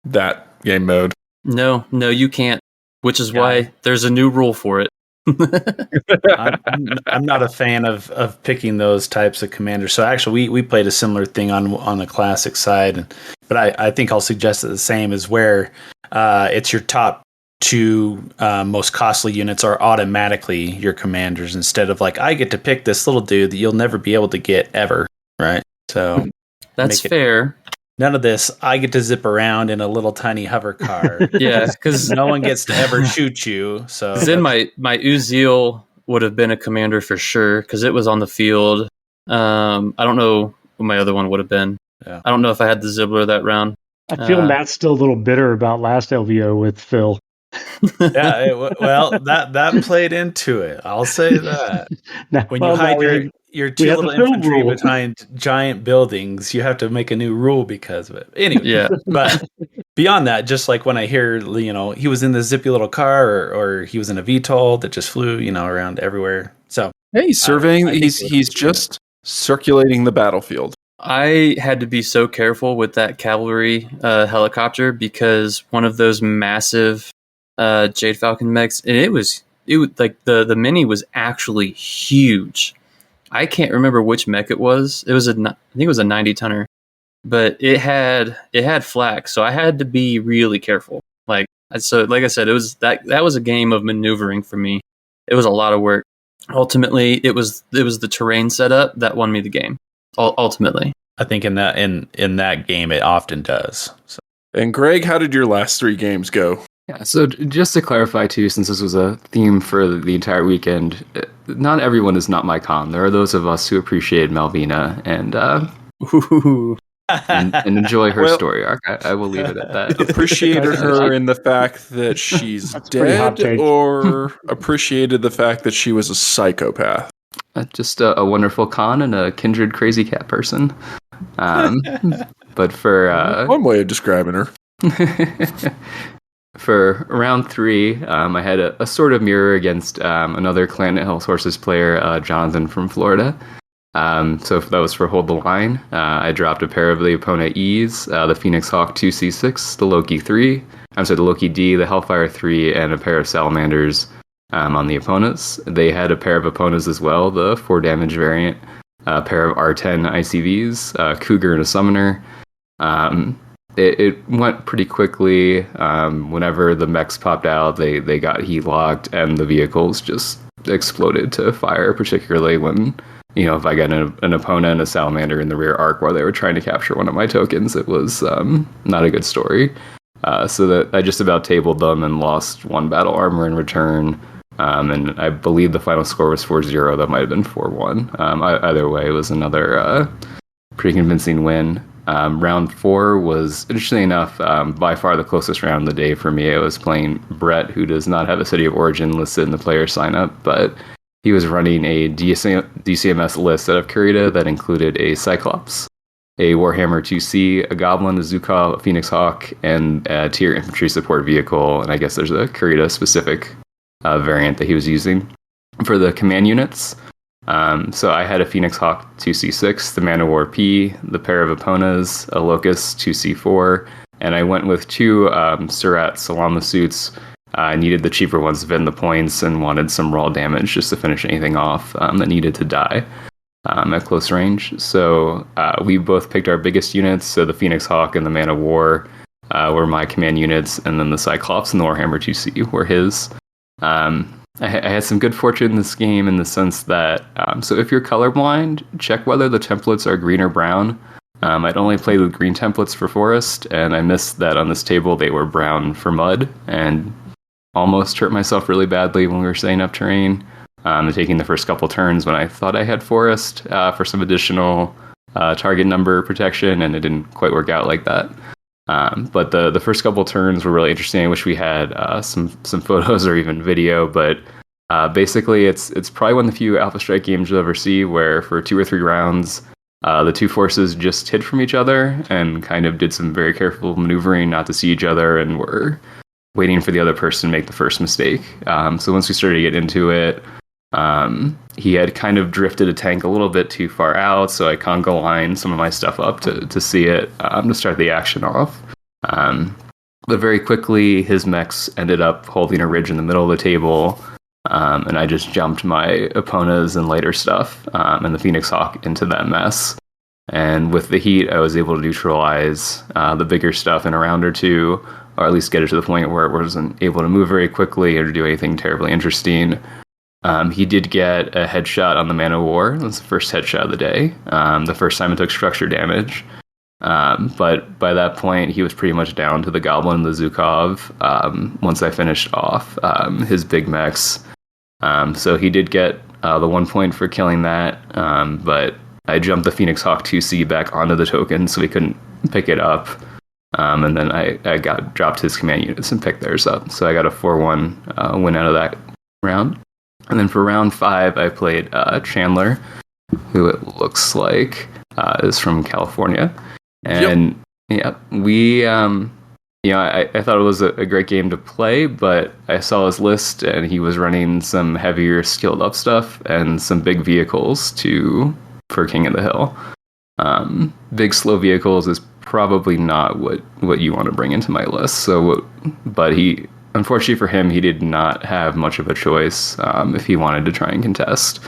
that game mode. No, you can't. Which is why there's a new rule for it. I'm not a fan of picking those types of commanders. So actually, we played a similar thing on the classic side, but I think I'll suggest that the same is where it's your top 2 most costly units are automatically your commanders, instead of like, I get to pick this little dude that you'll never be able to get ever, right? So that's fair. None of this, I get to zip around in a little tiny hover car. Yeah, because no one gets to ever shoot you. So then my Uziel would have been a commander for sure, because it was on the field. I don't know what my other one would have been. Yeah. I don't know if I had the Zibbler that round. I feel Matt's still a little bitter about last LVO with Phil. Yeah, well, that played into it. I'll say that. When you hide your 2 little infantry behind giant buildings, you have to make a new rule because of it. Anyway, yeah. But beyond that, just like when I hear, he was in the zippy little car, or he was in a VTOL that just flew, around everywhere. So hey, he's surveying. He's just circulating the battlefield. I had to be so careful with that cavalry helicopter, because one of those massive Jade Falcon mechs, and it was like the mini was actually huge. I can't remember which mech it was. I think it was a 90 tonner, but it had flak, so I had to be really careful. Like I said, it was that was a game of maneuvering for me. It was a lot of work. Ultimately, it was the terrain setup that won me the game. Ultimately, I think in that game it often does. So. And Greg, how did your last 3 games go? Yeah, so just to clarify too, since this was a theme for the entire weekend, not everyone is not my con. There are those of us who appreciate Malvina, and and enjoy her Well- story arc. I will leave it at that. Appreciated her in the fact that she's That's a pretty hot dead, take. or appreciated the fact that she was a psychopath? Just a wonderful con and a kindred crazy cat person. But for One way of describing her. for round 3, I had a sort of mirror against another Clan Hill Sources player, Jonathan from Florida. So that was for Hold the Line. I dropped a pair of the opponent E's, the Phoenix Hawk 2C6, the Loki 3, the Loki D, the Hellfire 3, and a pair of Salamanders on the opponents. They had a pair of opponents as well, the 4 damage variant, a pair of R10 ICVs, Cougar and a Summoner. It went pretty quickly. Whenever the mechs popped out, they got heat locked, and the vehicles just exploded to fire, particularly when, if I got an opponent and a Salamander in the rear arc while they were trying to capture one of my tokens, it was not a good story. So that I just about tabled them and lost 1 battle armor in return. And I believe the final score was 4-0. That might have been 4-1. Either way, it was another pretty convincing win. Round 4 was, interestingly enough, by far the closest round of the day for me. I was playing Brett, who does not have a city of origin listed in the player sign-up, but he was running a DCMS list out of Kurita that included a Cyclops, a Warhammer 2C, a Goblin, a Zukov, a Phoenix Hawk, and a tier infantry support vehicle. And I guess there's a Kurita-specific variant that he was using for the command units. So I had a Phoenix Hawk 2C6, the Man-O-War P, the pair of Eponas, a Locust 2C4, and I went with 2 Surat Salama suits. I needed the cheaper ones to fit in the points and wanted some raw damage just to finish anything off that needed to die at close range. So we both picked our biggest units. So the Phoenix Hawk and the Man-O-War were my command units, and then the Cyclops and the Warhammer 2C were his. I had some good fortune in this game in the sense that, so if you're colorblind, check whether the templates are green or brown. I'd only played with green templates for Forest, and I missed that on this table they were brown for Mud, and almost hurt myself really badly when we were setting up terrain, and taking the first couple turns when I thought I had Forest for some additional target number protection, and it didn't quite work out like that. But the first couple turns were really interesting. I wish we had some photos or even video, but basically it's probably one of the few Alpha Strike games you'll ever see where for 2 or 3 rounds the 2 forces just hid from each other and kind of did some very careful maneuvering not to see each other and were waiting for the other person to make the first mistake. So once we started to get into it, he had kind of drifted a tank a little bit too far out, so I conga lined some of my stuff up to see it, to start the action off. But very quickly, his mechs ended up holding a ridge in the middle of the table, and I just jumped my Eponas and lighter stuff, and the Phoenix Hawk into that mess. And with the heat, I was able to neutralize the bigger stuff in a round or 2, or at least get it to the point where it wasn't able to move very quickly or do anything terribly interesting. He did get a headshot on the Man-O-War. That was the first headshot of the day. The first time it took structure damage. But by that point, he was pretty much down to the Goblin and the Zukov once I finished off his big mechs. So he did get the 1 point for killing that, but I jumped the Phoenix Hawk 2C back onto the token so he couldn't pick it up. And then I dropped his command units and picked theirs up. So I got a 4-1 win out of that round. And then for round 5, I played Chandler, who it looks like is from California. And we, I thought it was a great game to play, but I saw his list and he was running some heavier skilled up stuff and some big vehicles for King of the Hill. Big slow vehicles is probably not what you want to bring into my list. But unfortunately for him, he did not have much of a choice if he wanted to try and contest.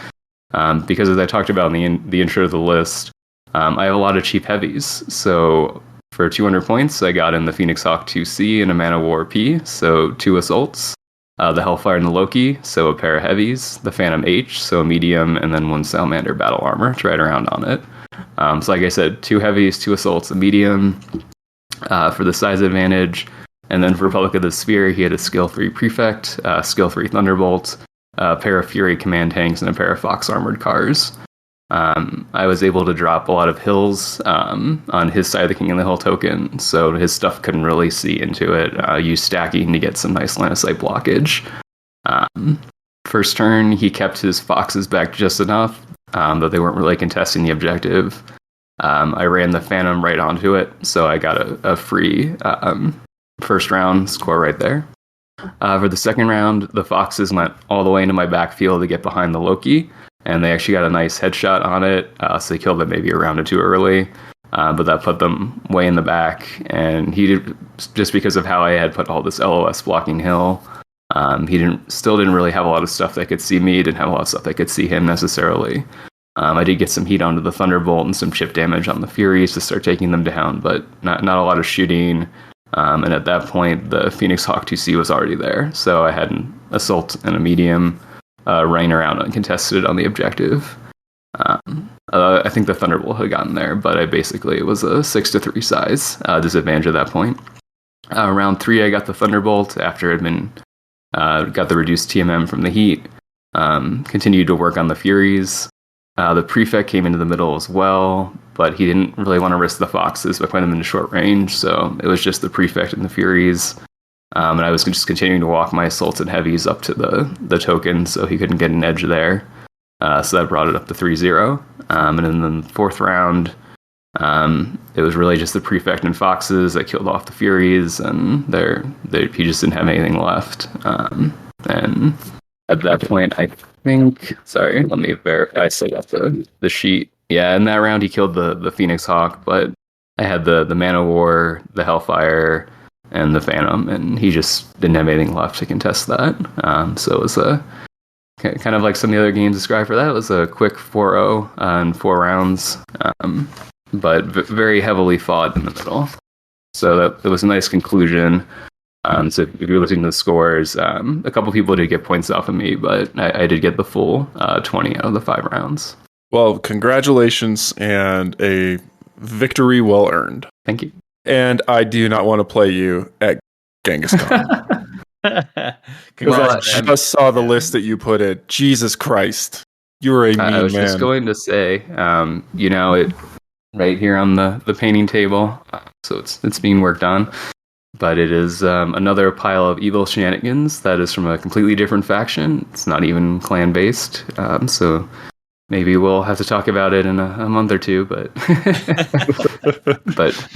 Because as I talked about in the intro to the list, I have a lot of cheap heavies. So for 200 points, I got in the Phoenix Hawk 2C and a Man-O-War P, so 2 assaults, the Hellfire and the Loki, so a pair of heavies, the Phantom H, so a medium, and then 1 Salamander battle armor to ride around on it. So like I said, 2 heavies, 2 assaults, a medium for the size advantage. And then for Republic of the Sphere, he had a skill 3 Prefect, skill 3 Thunderbolt, a pair of Fury command tanks, and a pair of Fox armored cars. I was able to drop a lot of hills on his side of the King of the Hill token, so his stuff couldn't really see into it. Use stacking to get some nice line of sight blockage. First turn, he kept his foxes back just enough, but they weren't really contesting the objective. I ran the Phantom right onto it, so I got a free first round score right there. For the second round, the foxes went all the way into my backfield to get behind the Loki, and they actually got a nice headshot on it, so they killed it maybe a round or two early, but that put them way in the back, and he did, just because of how I had put all this LOS blocking hill, he still didn't really have a lot of stuff that could see me, didn't have a lot of stuff that could see him necessarily. I did get some heat onto the Thunderbolt and some chip damage on the Furies to start taking them down, but not a lot of shooting. And at that point, the Phoenix Hawk 2C was already there, so I had an Assault and a Medium running around uncontested on the objective. I think the Thunderbolt had gotten there, but it was a 6-3 size disadvantage at that point. Round 3, I got the Thunderbolt after it had been got the reduced TMM from the heat. Continued to work on the Furies. The Prefect came into the middle as well, but he didn't really want to risk the Foxes by putting them into short range, so it was just the Prefect and the Furies. And I was just continuing to walk my Assaults and Heavies up to the token, so he couldn't get an edge there. So that brought it up to 3-0. And in the fourth round, it was really just the Prefect and Foxes that killed off the Furies, and he just didn't have anything left. And at that point, I think... Sorry, let me verify. I still got the sheet. Yeah, in that round, he killed the Phoenix Hawk, but I had the Man of War, the Hellfire, and the Phantom, and he just didn't have anything left to contest that. So it was kind of like some of the other games described for that. It was a quick 4-0 in 4 rounds, but very heavily fought in the middle. So it was a nice conclusion. So if you're looking at the scores, a couple people did get points off of me, but I did get the full 20 out of the 5 rounds. Well, congratulations, and a victory well earned. Thank you. And I do not want to play you at Genghis Khan. I just saw the list that you put in. Jesus Christ. You're a mean man. I was just going to say, it right here on the painting table, so it's being worked on. But it is another pile of evil shenanigans that is from a completely different faction. It's not even clan-based, so maybe we'll have to talk about it in a month or two. But but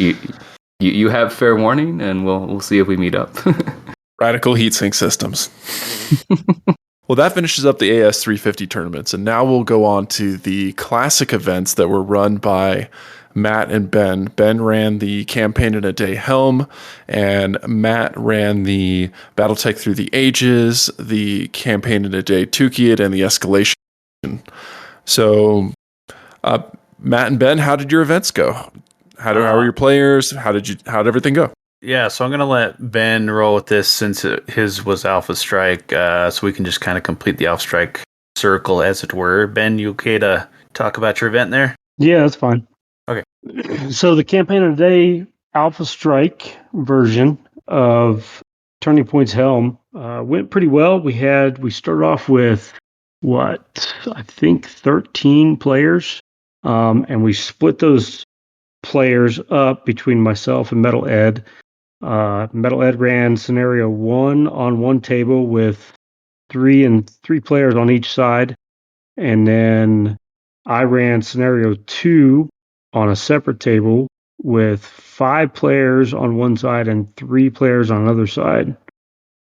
you have fair warning, and we'll see if we meet up. Radical heatsink systems. Well, that finishes up the AS 350 tournaments, and now we'll go on to the classic events that were run by Matt and Ben. Ben ran the Campaign in a Day Helm, and Matt ran the BattleTech Through the Ages, the Campaign in a Day Tukiyat, and the Escalation. So, Matt and Ben, how did your events go? How were your players? How did everything go? Yeah, so I'm going to let Ben roll with this since his was Alpha Strike, so we can just kind of complete the Alpha Strike circle, as it were. Ben, you okay to talk about your event there? Yeah, that's fine. Okay. So the Campaign of the Day Alpha Strike version of Turning Point's Helm went pretty well. We started off with, I think 13 players, and we split those players up between myself and Metal Ed. Metal Ed ran scenario 1 on one table with three players on each side, and then I ran scenario 2 on a separate table with 5 players on one side and 3 players on another side.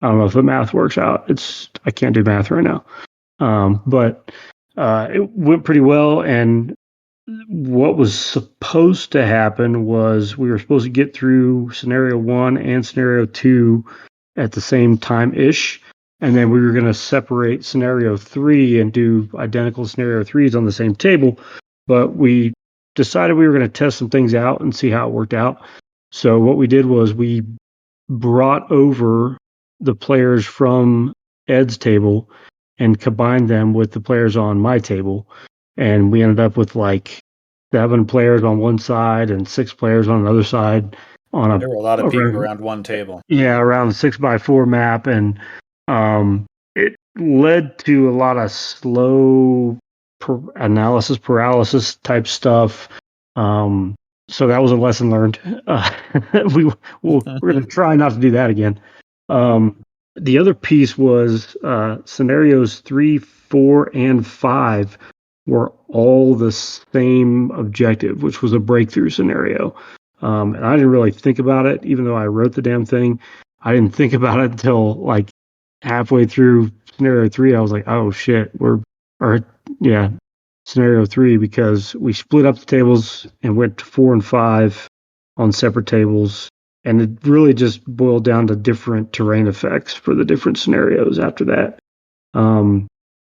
I don't know if the math works out. I can't do math right now, but it went pretty well. And what was supposed to happen was we were supposed to get through scenario 1 and scenario 2 at the same time-ish, and then we were going to separate scenario 3 and do identical scenario 3s on the same table, but we decided we were going to test some things out and see how it worked out. So what we did was we brought over the players from Ed's table and combined them with the players on my table, and we ended up with like 7 players on one side and 6 players on another side. There were a lot of people around one table. Yeah, around the 6x4 map, and it led to a lot of slow analysis paralysis type stuff. So that was a lesson learned. We're going to try not to do that again. The other piece was scenarios 3, 4, and 5 were all the same objective, which was a breakthrough scenario. And I didn't really think about it, even though I wrote the damn thing. I didn't think about it until like halfway through scenario 3. I was like, oh shit, scenario 3, because we split up the tables and went to 4 and 5 on separate tables. And it really just boiled down to different terrain effects for the different scenarios after that.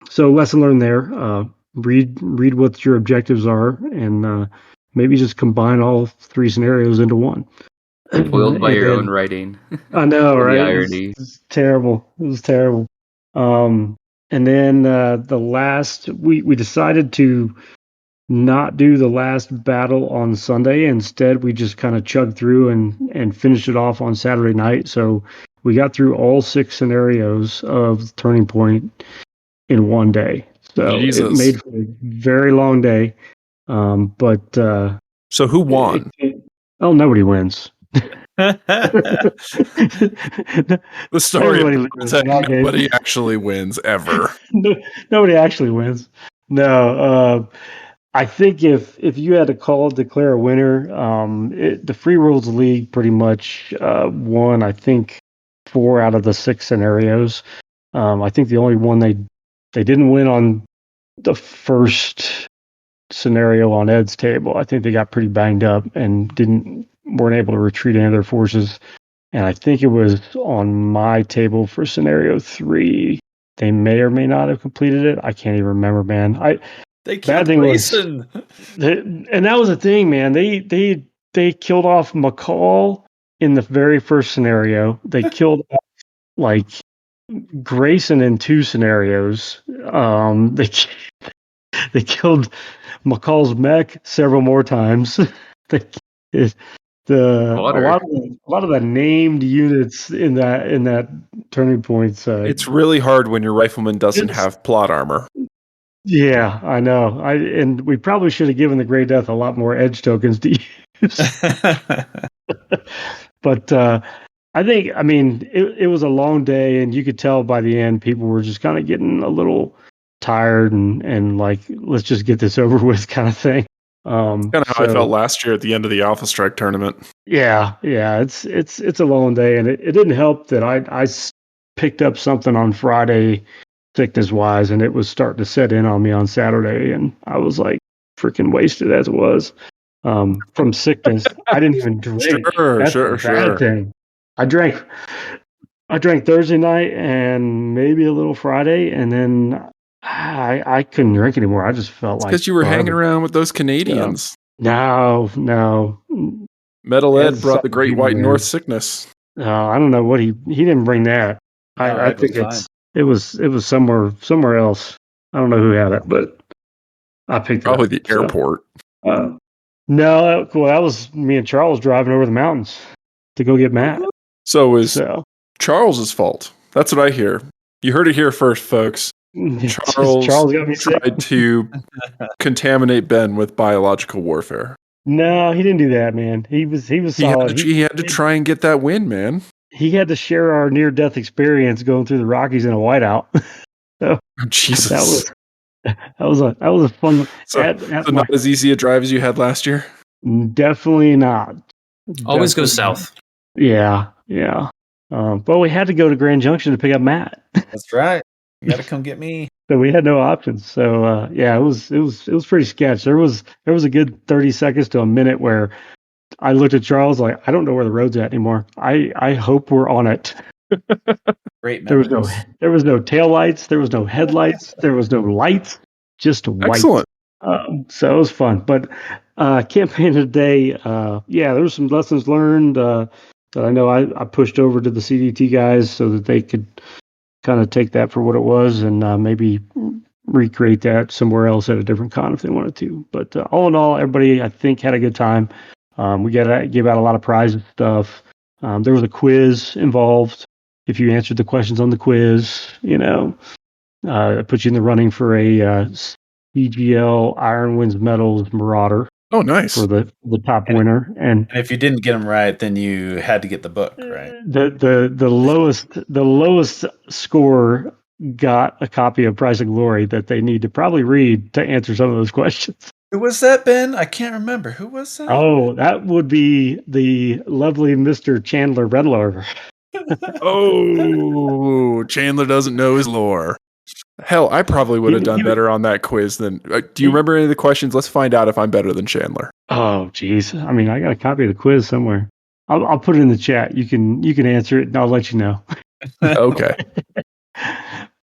So lesson learned there. Read what your objectives are, and maybe just combine all 3 scenarios into one. Foiled by your own writing. I know, right? The irony. It was terrible. It was terrible. And then the last, we decided to not do the last battle on Sunday. Instead, we just kind of chugged through and finished it off on Saturday night. So we got through all 6 scenarios of Turning Point in one day. So it made for a very long day. So who won? Nobody wins. The story of nobody actually wins ever. Nobody actually wins. No, I think if you had to declare a winner, the Free Worlds League pretty much won. I think 4 out of the 6 scenarios. I think the only one they didn't win on the first scenario on Ed's table. I think they got pretty banged up and weren't able to retreat any of their forces. And I think it was on my table for scenario 3. They may or may not have completed it. I can't even remember, man. They killed Grayson. And that was the thing, man. They killed off McCall in the very first scenario. They killed off like Grayson in 2 scenarios. They killed McCall's mech several more times. A lot of the named units in that Turning Points. It's really hard when your rifleman doesn't have plot armor. Yeah, I know. And we probably should have given the Grey Death a lot more edge tokens to use. But I mean, it was a long day, and you could tell by the end people were just kind of getting a little tired and like, let's just get this over with kind of thing. Kind of how I felt last year at the end of the Alpha Strike tournament. Yeah, it's a long day, and it didn't help that I picked up something on Friday sickness wise, and it was starting to set in on me on Saturday, and I was like freaking wasted as it was from sickness. I didn't even drink. Sure. Thing. I drank Thursday night and maybe a little Friday, and then I couldn't drink anymore. I just felt like because you were hanging around with those Canadians. No. Metal Ed brought the Great White North sickness. I don't know what he didn't bring that. I think it was somewhere else. I don't know who had it, but I picked probably it up. The airport. No, that was me and Charles driving over the mountains to go get Matt. So it was Charles's fault. That's what I hear. You heard it here first, folks. Charles got me tried to contaminate Ben with biological warfare. No, he didn't do that, man. He was solid. He had to try and get that win, man. He had to share our near-death experience going through the Rockies in a whiteout. So Jesus, that was a fun. So not as easy a drive as you had last year. Definitely not. Always go south. Yeah. But we had to go to Grand Junction to pick up Matt. That's right. You got to come get me. So we had no options. So it was pretty sketch. There was a good 30 seconds to a minute where I looked at Charles like, I don't know where the road's at anymore. I hope we're on it. Great. There was no tail lights. There was no headlights. There was no lights. Just white. Excellent. So it was fun. But campaign today, there was some lessons learned that I know I pushed over to the CDT guys so that they could kind of take that for what it was and maybe recreate that somewhere else at a different con if they wanted to. But all in all, everybody, I think, had a good time. We gave out a lot of prizes and stuff. There was a quiz involved. If you answered the questions on the quiz, it puts you in the running for a EGL Iron Winds Metals Marauder Oh, nice. for the top winner. And if you didn't get them right, then you had to get the book, right? the lowest score got a copy of Price of Glory that they need to probably read to answer some of those questions. Who was that, Ben? I can't remember. Who was that? Oh, that would be the lovely Mr. Chandler Redler. Oh, Chandler doesn't know his lore. Hell, I probably would have done better on that quiz than. Do you remember any of the questions? Let's find out if I'm better than Chandler. Oh, geez. I mean, I got a copy of the quiz somewhere. I'll put it in the chat. You can answer it, and I'll let you know. Okay.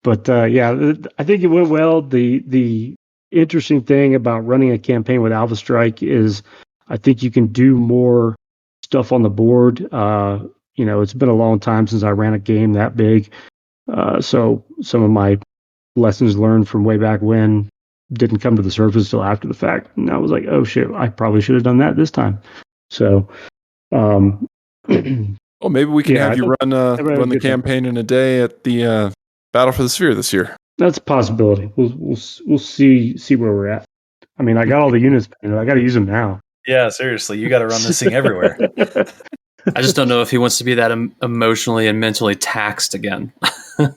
But yeah, I think it went well. The interesting thing about running a campaign with Alpha Strike is I think you can do more stuff on the board. It's been a long time since I ran a game that big. So some of my lessons learned from way back when didn't come to the surface until after the fact. And I was like, oh shit, I probably should have done that this time. So, well, maybe we can have you run the campaign in a day at the Battle for the Sphere this year. That's a possibility. We'll see where we're at. I mean, I got all the units, I got to use them now. Yeah, seriously, you got to run this thing everywhere. I just don't know if he wants to be that emotionally and mentally taxed again.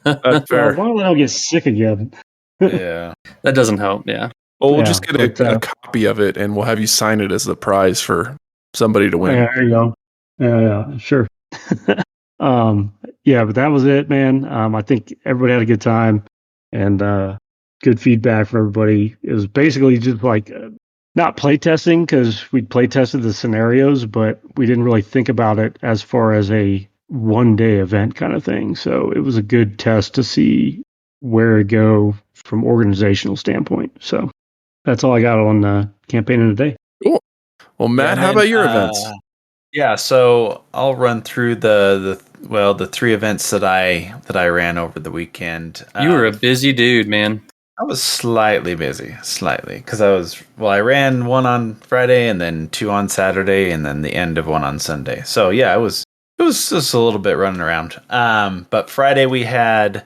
That's fair. Why don't I get sick again? Yeah, that doesn't help. Yeah. Well, we'll just get a copy of it, and we'll have you sign it as the prize for somebody to win. Yeah, there you go. Yeah, sure. Yeah, but that was it, man. I think everybody had a good time and good feedback from everybody. It was basically just like not playtesting because we playtested the scenarios, but we didn't really think about it as far as a one-day event kind of thing. So it was a good test to see where to go from organizational standpoint. So that's all I got on campaigning today. Cool. Well, Matt, how about your events? Yeah, so I'll run through the 3 events that I ran over the weekend. You were a busy dude, man. I was slightly busy, because I ran 1 on Friday and then 2 on Saturday and then the end of 1 on Sunday. So yeah, it was just a little bit running around. But Friday we had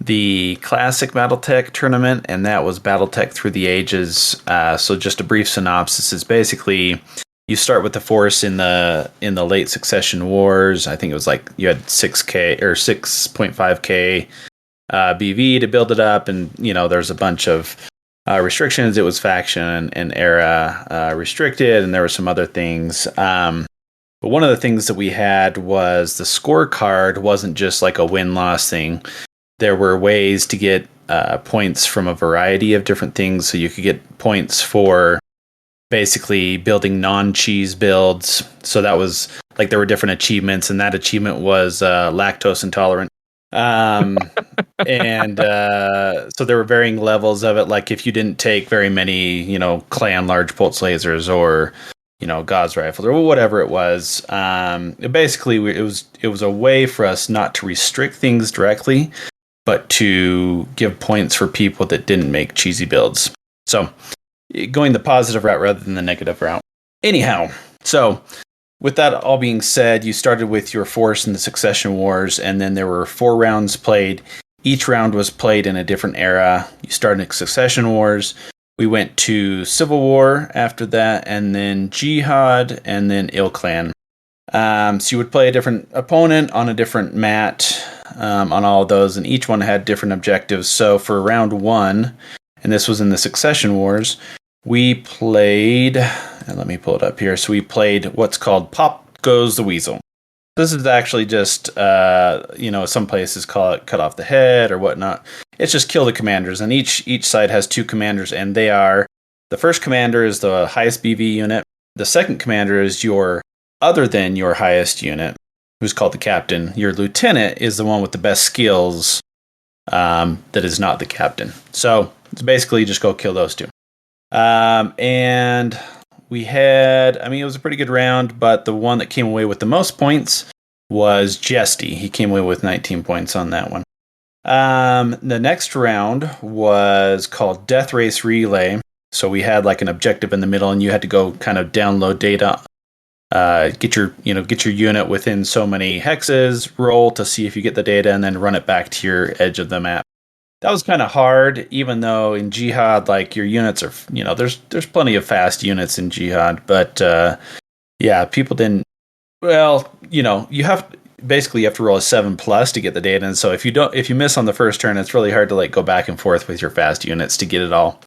the classic BattleTech tournament, and that was BattleTech Through the Ages. So just a brief synopsis is basically you start with the force in the late succession wars. I think it was like you had 6K or 6.5K BV to build it up, and there's a bunch of restrictions. It was faction and era restricted, and there were some other things. But one of the things that we had was the scorecard wasn't just like a win-loss thing. There were ways to get points from a variety of different things. So you could get points for basically building non-cheese builds. So that was like there were different achievements, and that achievement was lactose intolerant. And so there were varying levels of it. Like if you didn't take very many, clan large pulse lasers or Gauss rifles or whatever it was. Basically, it was a way for us not to restrict things directly, but to give points for people that didn't make cheesy builds. So going the positive route rather than the negative route. Anyhow, so with that all being said, you started with your force in the succession wars, and then there were 4 rounds played. Each round was played in a different era. You started in succession wars. We went to Civil War after that, and then Jihad, and then Il-Clan. So you would play a different opponent on a different mat on all of those, and each one had different objectives. So for round 1, and this was in the succession wars, we played, and let me pull it up here. So we played what's called Pop Goes the Weasel. This is actually just, some places call it cut off the head or whatnot. It's just kill the commanders, and each side has 2 commanders, and they are, the first commander is the highest BV unit. The second commander is your other than your highest unit, who's called the captain. Your lieutenant is the one with the best skills that is not the captain. So it's basically just go kill those 2. And we had, it was a pretty good round, but the one that came away with the most points was Jesty. He came away with 19 points on that one. The next round was called Death Race Relay. So we had like an objective in the middle, and you had to go kind of download data, get your unit within so many hexes, roll to see if you get the data, and then run it back to your edge of the map. that was kind of hard, even though in Jihad, like your units are, there's plenty of fast units in Jihad, but yeah, people didn't. Well, you have to roll a 7+ to get the data, and so if you miss on the first turn, it's really hard to like go back and forth with your fast units to get it all.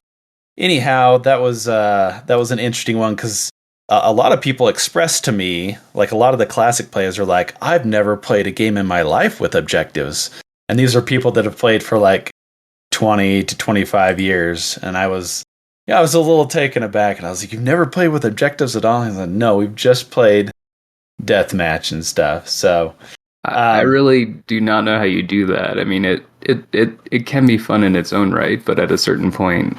Anyhow, that was an interesting one because a lot of people expressed to me, like a lot of the classic players are like, I've never played a game in my life with objectives, and these are people that have played for like 20 to 25 years, and I was a little taken aback, and I was like, you've never played with objectives at all? And I was like, no, we've just played deathmatch and stuff. So I really do not know how you do that. I mean, it can be fun in its own right, but at a certain point,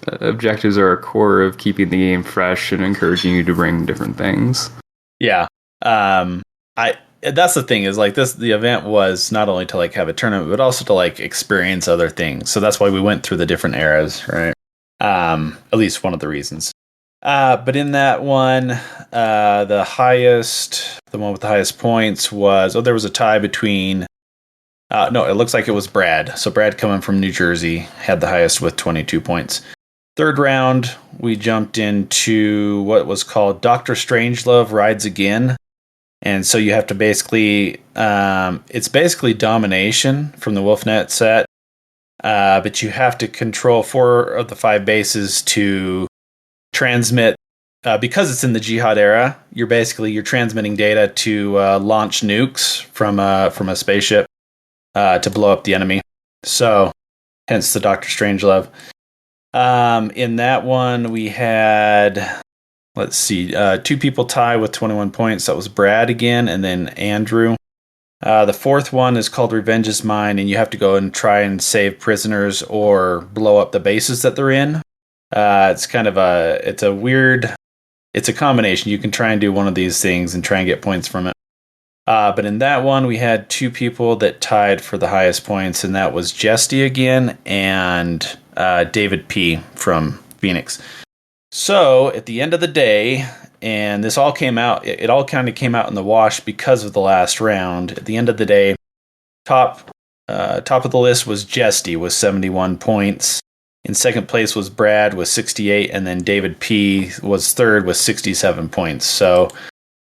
objectives are a core of keeping the game fresh and encouraging you to bring different things. Yeah. That's the thing is like the event was not only to like have a tournament, but also to like experience other things. So that's why we went through the different eras, right? At least one of the reasons. But in that one, the one with the highest points was, there was a tie between, no, it looks like it was Brad. So Brad coming from New Jersey had the highest with 22 points. Third round, we jumped into what was called Dr. Strangelove Rides Again. And so you have to basically, it's basically domination from the Wolfnet set, but you have to control 4 of the 5 bases to transmit, because it's in the Jihad era, you're transmitting data to launch nukes from a spaceship to blow up the enemy. So, hence the Dr. Strangelove. In that one, we had, let's see, 2 people tie with 21 points. That was Brad again, and then Andrew. The fourth one is called Revenge is Mine, and you have to go and try and save prisoners or blow up the bases that they're in. It's kind of it's a combination. You can try and do one of these things and try and get points from it. But in that one, we had 2 people that tied for the highest points, and that was Jesty again and David P. from Phoenix. So at the end of the day, and this all came out, it all kind of came out in the wash because of the last round. At the end of the day, top of the list was Jesty with 71 points. In second place was Brad with 68, and then David P. was third with 67 points. So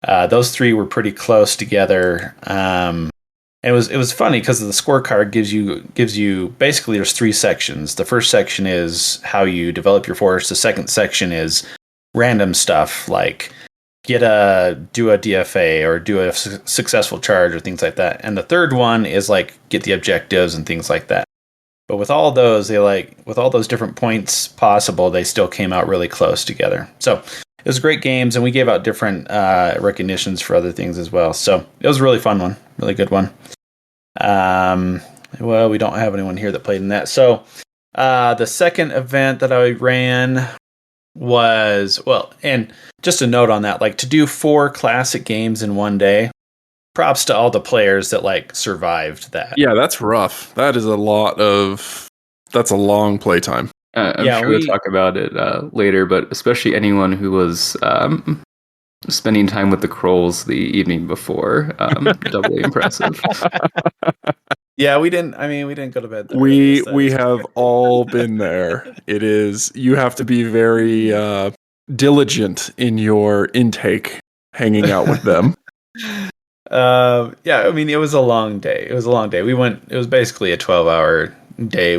those 3 were pretty close together. It was funny because the scorecard gives you basically there's 3 sections. The first section is how you develop your force. The second section is random stuff like do a DFA or do a successful charge or things like that. And the third one is like get the objectives and things like that. But with all those, with all those different points possible, they still came out really close together. So it was great games, and we gave out different recognitions for other things as well. So it was a really fun one, really good one. Well, we don't have anyone here that played in that. So the second event that I ran was, and just a note on that, like to do 4 classic games in one day. Props to all the players that like survived that. Yeah, that's rough. That's a long playtime. I'm sure we'll talk about it later, but especially anyone who was spending time with the Krolls the evening before, doubly impressive. Yeah, we didn't go to bed. We have all been there. You have to be very diligent in your intake, hanging out with them. Yeah, I mean, it was a long day. It was basically a 12-hour day.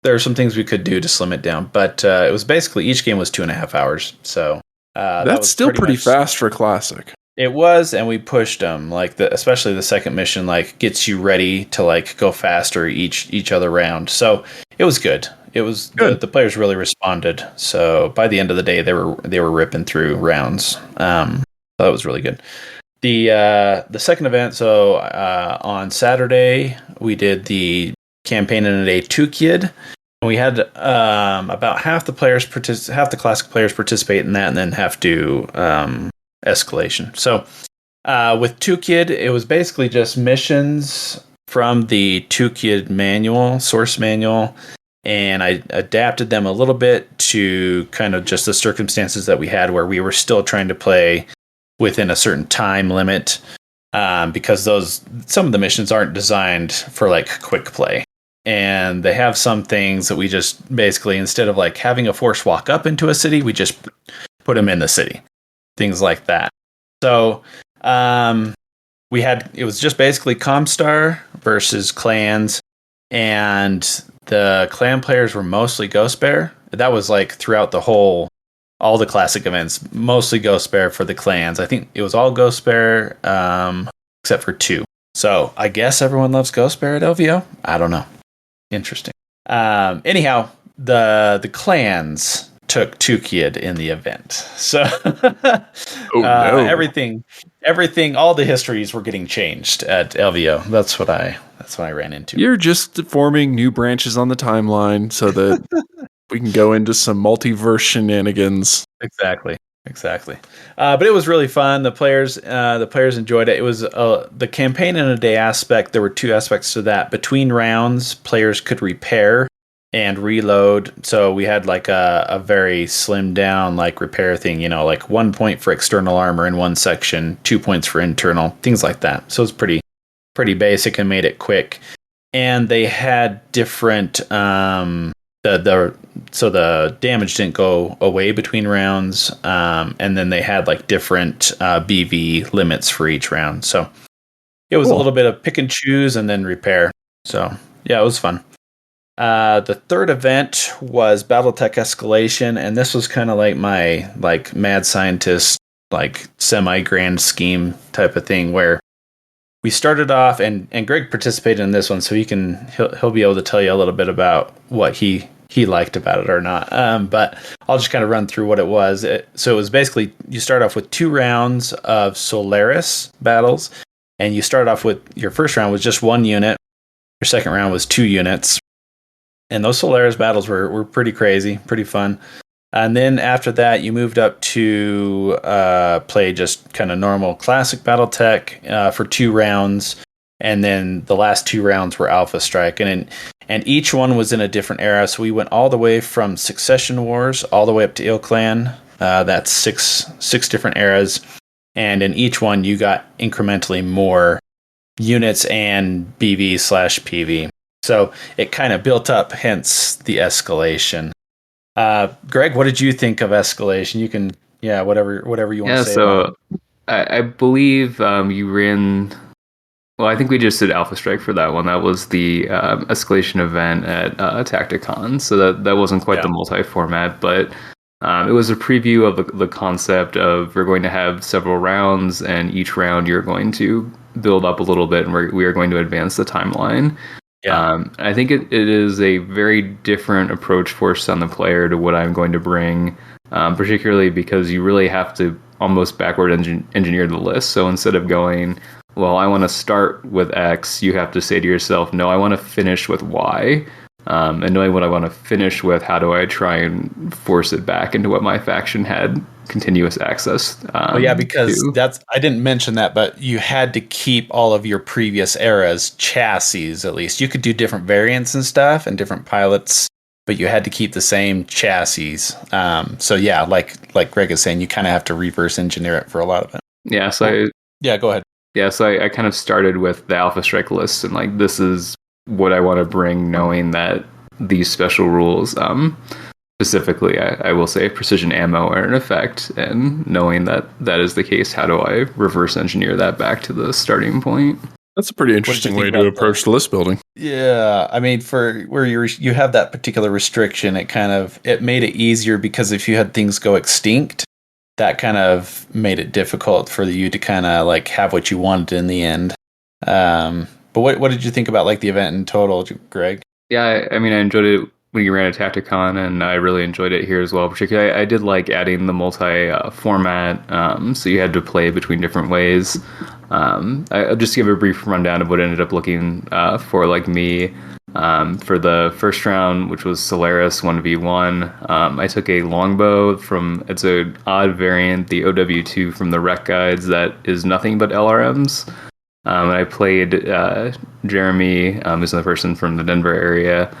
There are some things we could do to slim it down, but it was basically each game was 2.5 hours. So that's still pretty fast for classic. It was, and we pushed them, especially the second mission, like gets you ready to like go faster each other round. So it was good. It was good. The players really responded. So by the end of the day, they were ripping through rounds. That was really good. The second event, so on Saturday, we did the campaign in a day 2 kid. And we had about half the classic players participate in that, and then half do escalation. So with 2 kid, it was basically just missions from the 2 kid source manual, and I adapted them a little bit to kind of just the circumstances that we had where we were still trying to play within a certain time limit. because some of the missions aren't designed for like quick play. And they have some things that we just basically, instead of like having a force walk up into a city, we just put them in the city. Things like that. So it was just basically Comstar versus clans, and the clan players were mostly Ghost Bear. That was like throughout all the classic events, mostly Ghost Bear for the clans. I think it was all Ghost Bear, except for 2. So I guess everyone loves Ghost Bear at LVO. I don't know. Interesting. Anyhow, the clans took 2 kid in the event. So no. everything, all the histories were getting changed at LVO. That's what I ran into. You're just forming new branches on the timeline so that we can go into some multiverse shenanigans. Exactly. But it was really fun. The players enjoyed it. It was the campaign in a day aspect. There were 2 aspects to that. Between rounds, players could repair and reload. So we had like a very slimmed down like repair thing, like 1 point for external armor in one section, 2 points for internal, things like that. So it's pretty basic and made it quick. And they had different so the damage didn't go away between rounds, and then they had like different BV limits for each round. So it was a little bit of pick and choose and then repair. So yeah, it was fun. The third event was BattleTech Escalation, and this was kind of like my like mad scientist like semi-grand scheme type of thing, where we started off, and Greg participated in this one, so he'll be able to tell you a little bit about what he liked about it or not. But I'll just kind of run through what it was. So it was basically, you start off with 2 rounds of Solaris battles, and you start off with, your first round was just 1 unit, your second round was 2 units. And those Solaris battles were pretty crazy, pretty fun. And then after that, you moved up to play just kind of normal classic BattleTech for 2 rounds. And then the last 2 rounds were Alpha Strike. And each one was in a different era. So we went all the way from Succession Wars all the way up to Il Clan. That's six different eras. And in each one, you got incrementally more units and BV/PV. So it kind of built up, hence the escalation. Greg, what did you think of Escalation? You can, whatever you want to say. So I believe you ran. Well, I think we just did Alpha Strike for that one. That was the escalation event at Tacticon, so that wasn't quite the multi-format, but it was a preview of the concept of we're going to have several rounds, and each round you're going to build up a little bit, and we are going to advance the timeline. I think it is a very different approach forced on the player to what I'm going to bring, particularly because you really have to almost backward engineer the list. So instead of going, well, I want to start with X, you have to say to yourself, no, I want to finish with Y. And knowing what I want to finish with, how do I try and force it back into what my faction had continuous access? Because I didn't mention that, but you had to keep all of your previous eras chassis, at least. You could do different variants and stuff and different pilots, but you had to keep the same chassis. Like Greg is saying, you kind of have to reverse engineer it for a lot of it. Yeah, so go ahead. Yeah, so I kind of started with the Alpha Strike list, and like this is what I want to bring, knowing that these special rules, specifically, I will say precision ammo are in effect, and knowing that is the case, how do I reverse engineer that back to the starting point? That's a pretty interesting way to approach the list building. Yeah, I mean, for where you have that particular restriction, it made it easier, because if you had things go extinct, that kind of made it difficult for you to kind of like have what you wanted in the end. But what did you think about like the event in total, Greg? Yeah, I mean, I enjoyed it when you ran at Tacticon, and I really enjoyed it here as well. Particularly, I did like adding the multi-format, so you had to play between different ways. I'll just give a brief rundown of what ended up looking for like me. For the first round, which was Solaris 1v1, I took a longbow it's an odd variant, the OW2 from the rec guides that is nothing but LRMs. And I played Jeremy, who's another person from the Denver area,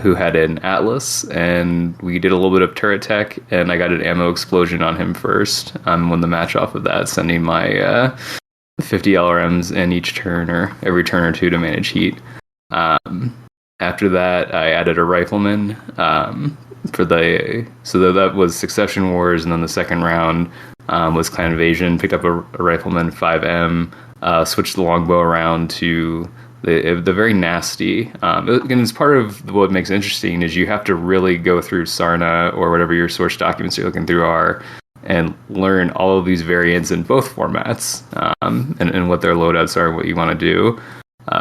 who had an Atlas, and we did a little bit of turret tech, and I got an ammo explosion on him first. Won the match off of that, sending my 50 LRMs in each turn or every turn or two to manage heat. After that, I added a rifleman that was Succession Wars, and then the second round was Clan Invasion. Picked up a rifleman 5M, switched the longbow around to the very nasty. And it's part of what makes it interesting is you have to really go through Sarna or whatever your source documents you're looking through are, and learn all of these variants in both formats, and what their loadouts are and what you want to do.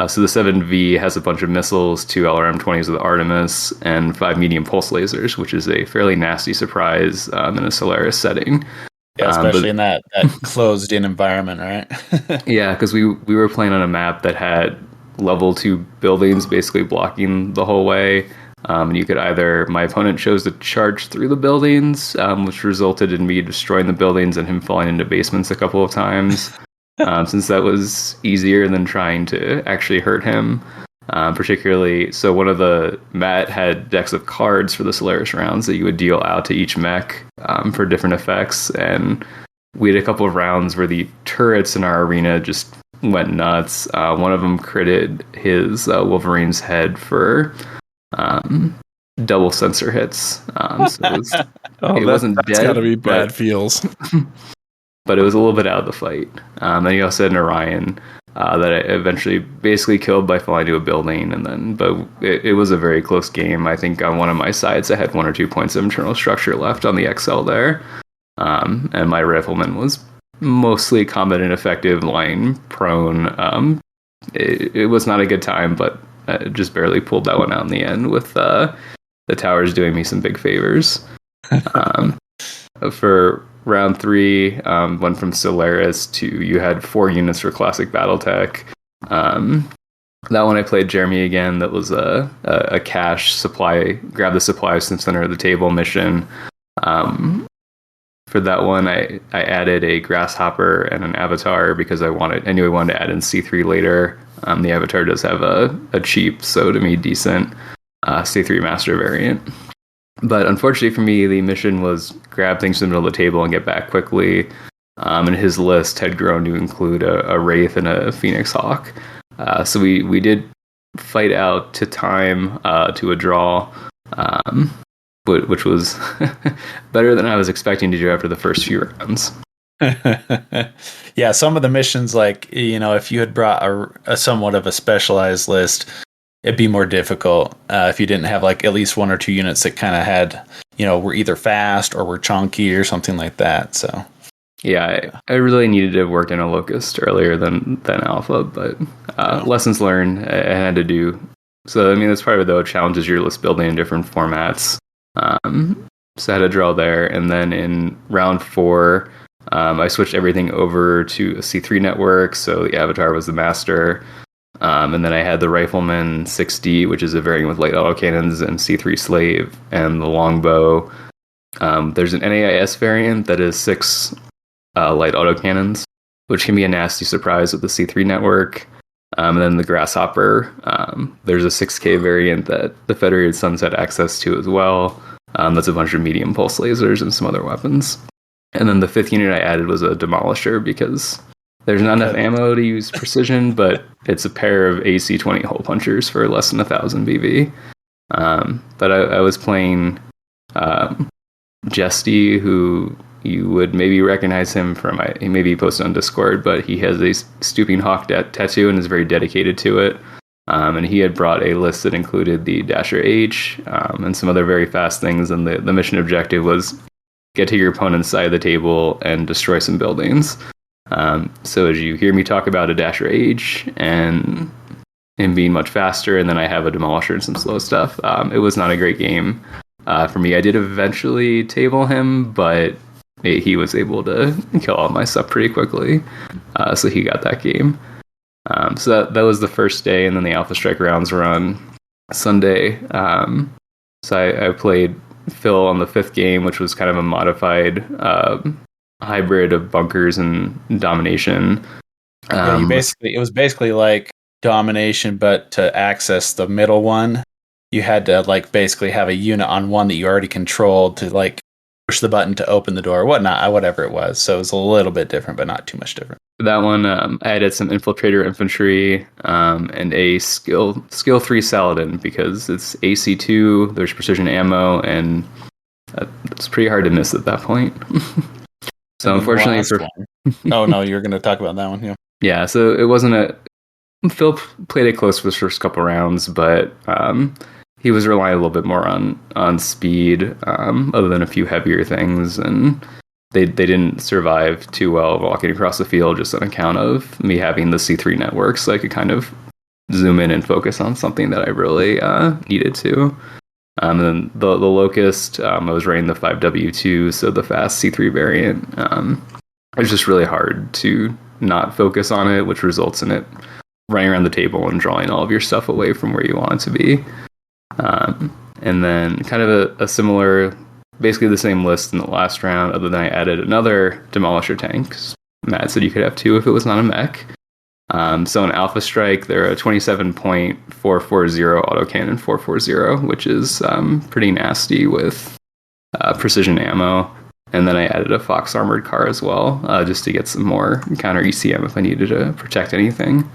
So the 7V has a bunch of missiles, 2 LRM-20s with Artemis, and 5 medium pulse lasers, which is a fairly nasty surprise in a Solaris setting. Yeah, especially in that closed-in environment, right? Yeah, because we were playing on a map that had level 2 buildings basically blocking the whole way. And you could my opponent chose to charge through the buildings, which resulted in me destroying the buildings and him falling into basements a couple of times, since that was easier than trying to actually hurt him. Particularly, so Matt had decks of cards for the Solaris rounds that you would deal out to each mech for different effects, and we had a couple of rounds where the turrets in our arena just went nuts. One of them critted his Wolverine's head for double sensor hits. So it wasn't dead. That's gotta be bad feels. But it was a little bit out of the fight. And he also had an Orion that I eventually basically killed by falling to a building. But it was a very close game. I think on one of my sides, I had 1 or 2 points of internal structure left on the XL there. And my rifleman was mostly combat ineffective, lying prone. It was not a good time, but I just barely pulled that one out in the end with the towers doing me some big favors. For round 3, went from Solaris to you had 4 units for classic BattleTech. That one I played Jeremy again. That was a cash supply, grab the supplies from center of the table mission. For that one, I added a grasshopper and an avatar because I knew I wanted to add in C3 later. The avatar does have a cheap, so to me decent C3 master variant. But unfortunately for me, the mission was grab things in the middle of the table and get back quickly. And his list had grown to include a Wraith and a Phoenix Hawk. So we did fight out to time to a draw, which was better than I was expecting to do after the first few rounds. Yeah, some of the missions, like, if you had brought a somewhat of a specialized list, it'd be more difficult if you didn't have like at least 1 or 2 units that kind of had, were either fast or were chunky or something like that. So yeah, I really needed to have worked in a Locust earlier than Alpha, but lessons learned I had to do. So I mean, that's part of it though. Challenges your list building in different formats. So I had to draw there, and then in round 4, I switched everything over to a C3 network. So the Avatar was the master. And then I had the Rifleman 6D, which is a variant with light autocannons, and C3 Slave, and the Longbow. There's an NAIS variant that is 6 light autocannons, which can be a nasty surprise with the C3 network. And then the Grasshopper, there's a 6K variant that the Federated Suns had access to as well. That's a bunch of medium pulse lasers and some other weapons. And then the 5th unit I added was a Demolisher because there's not enough ammo to use precision, but it's a pair of AC-20 hole punchers for less than 1,000 BV. But I was playing Jesty, who you would maybe recognize him from, he maybe posted on Discord, but he has a Stooping Hawk tattoo and is very dedicated to it. And he had brought a list that included the Dasher H and some other very fast things. And the mission objective was get to your opponent's side of the table and destroy some buildings. So as you hear me talk about a Dasher H and him being much faster, and then I have a Demolisher and some slow stuff, it was not a great game for me. I did eventually table him, but he was able to kill all my stuff pretty quickly. So he got that game. So that was the first day, and then the Alpha Strike rounds were on Sunday. So I played Phil on the 5th game, which was kind of a modified hybrid of bunkers and domination. It was basically like domination, but to access the middle one, you had to like basically have a unit on one that you already controlled to like push the button to open the door or whatnot, whatever it was. So it was a little bit different, but not too much different. That one, I added some infiltrator infantry and a skill 3 Saladin because it's AC2, there's precision ammo, and it's pretty hard to miss at that point. So unfortunately oh no, you were going to talk about that one. Yeah, so it wasn't Phil played it close for his first couple rounds, but he was relying a little bit more on speed, other than a few heavier things, and they didn't survive too well walking across the field just on account of me having the C3 network, so I could kind of zoom in and focus on something that I really needed to. And then the Locust, I was running the 5W2, so the fast C3 variant. It was just really hard to not focus on it, which results in it running around the table and drawing all of your stuff away from where you want it to be. And then kind of a similar, basically the same list in the last round, other than I added another Demolisher tank. Matt said you could have 2 if it was not a mech. So in Alpha Strike, they're a 27.440 autocannon 440, which is pretty nasty with precision ammo. And then I added a Fox armored car as well, just to get some more counter ECM if I needed to protect anything.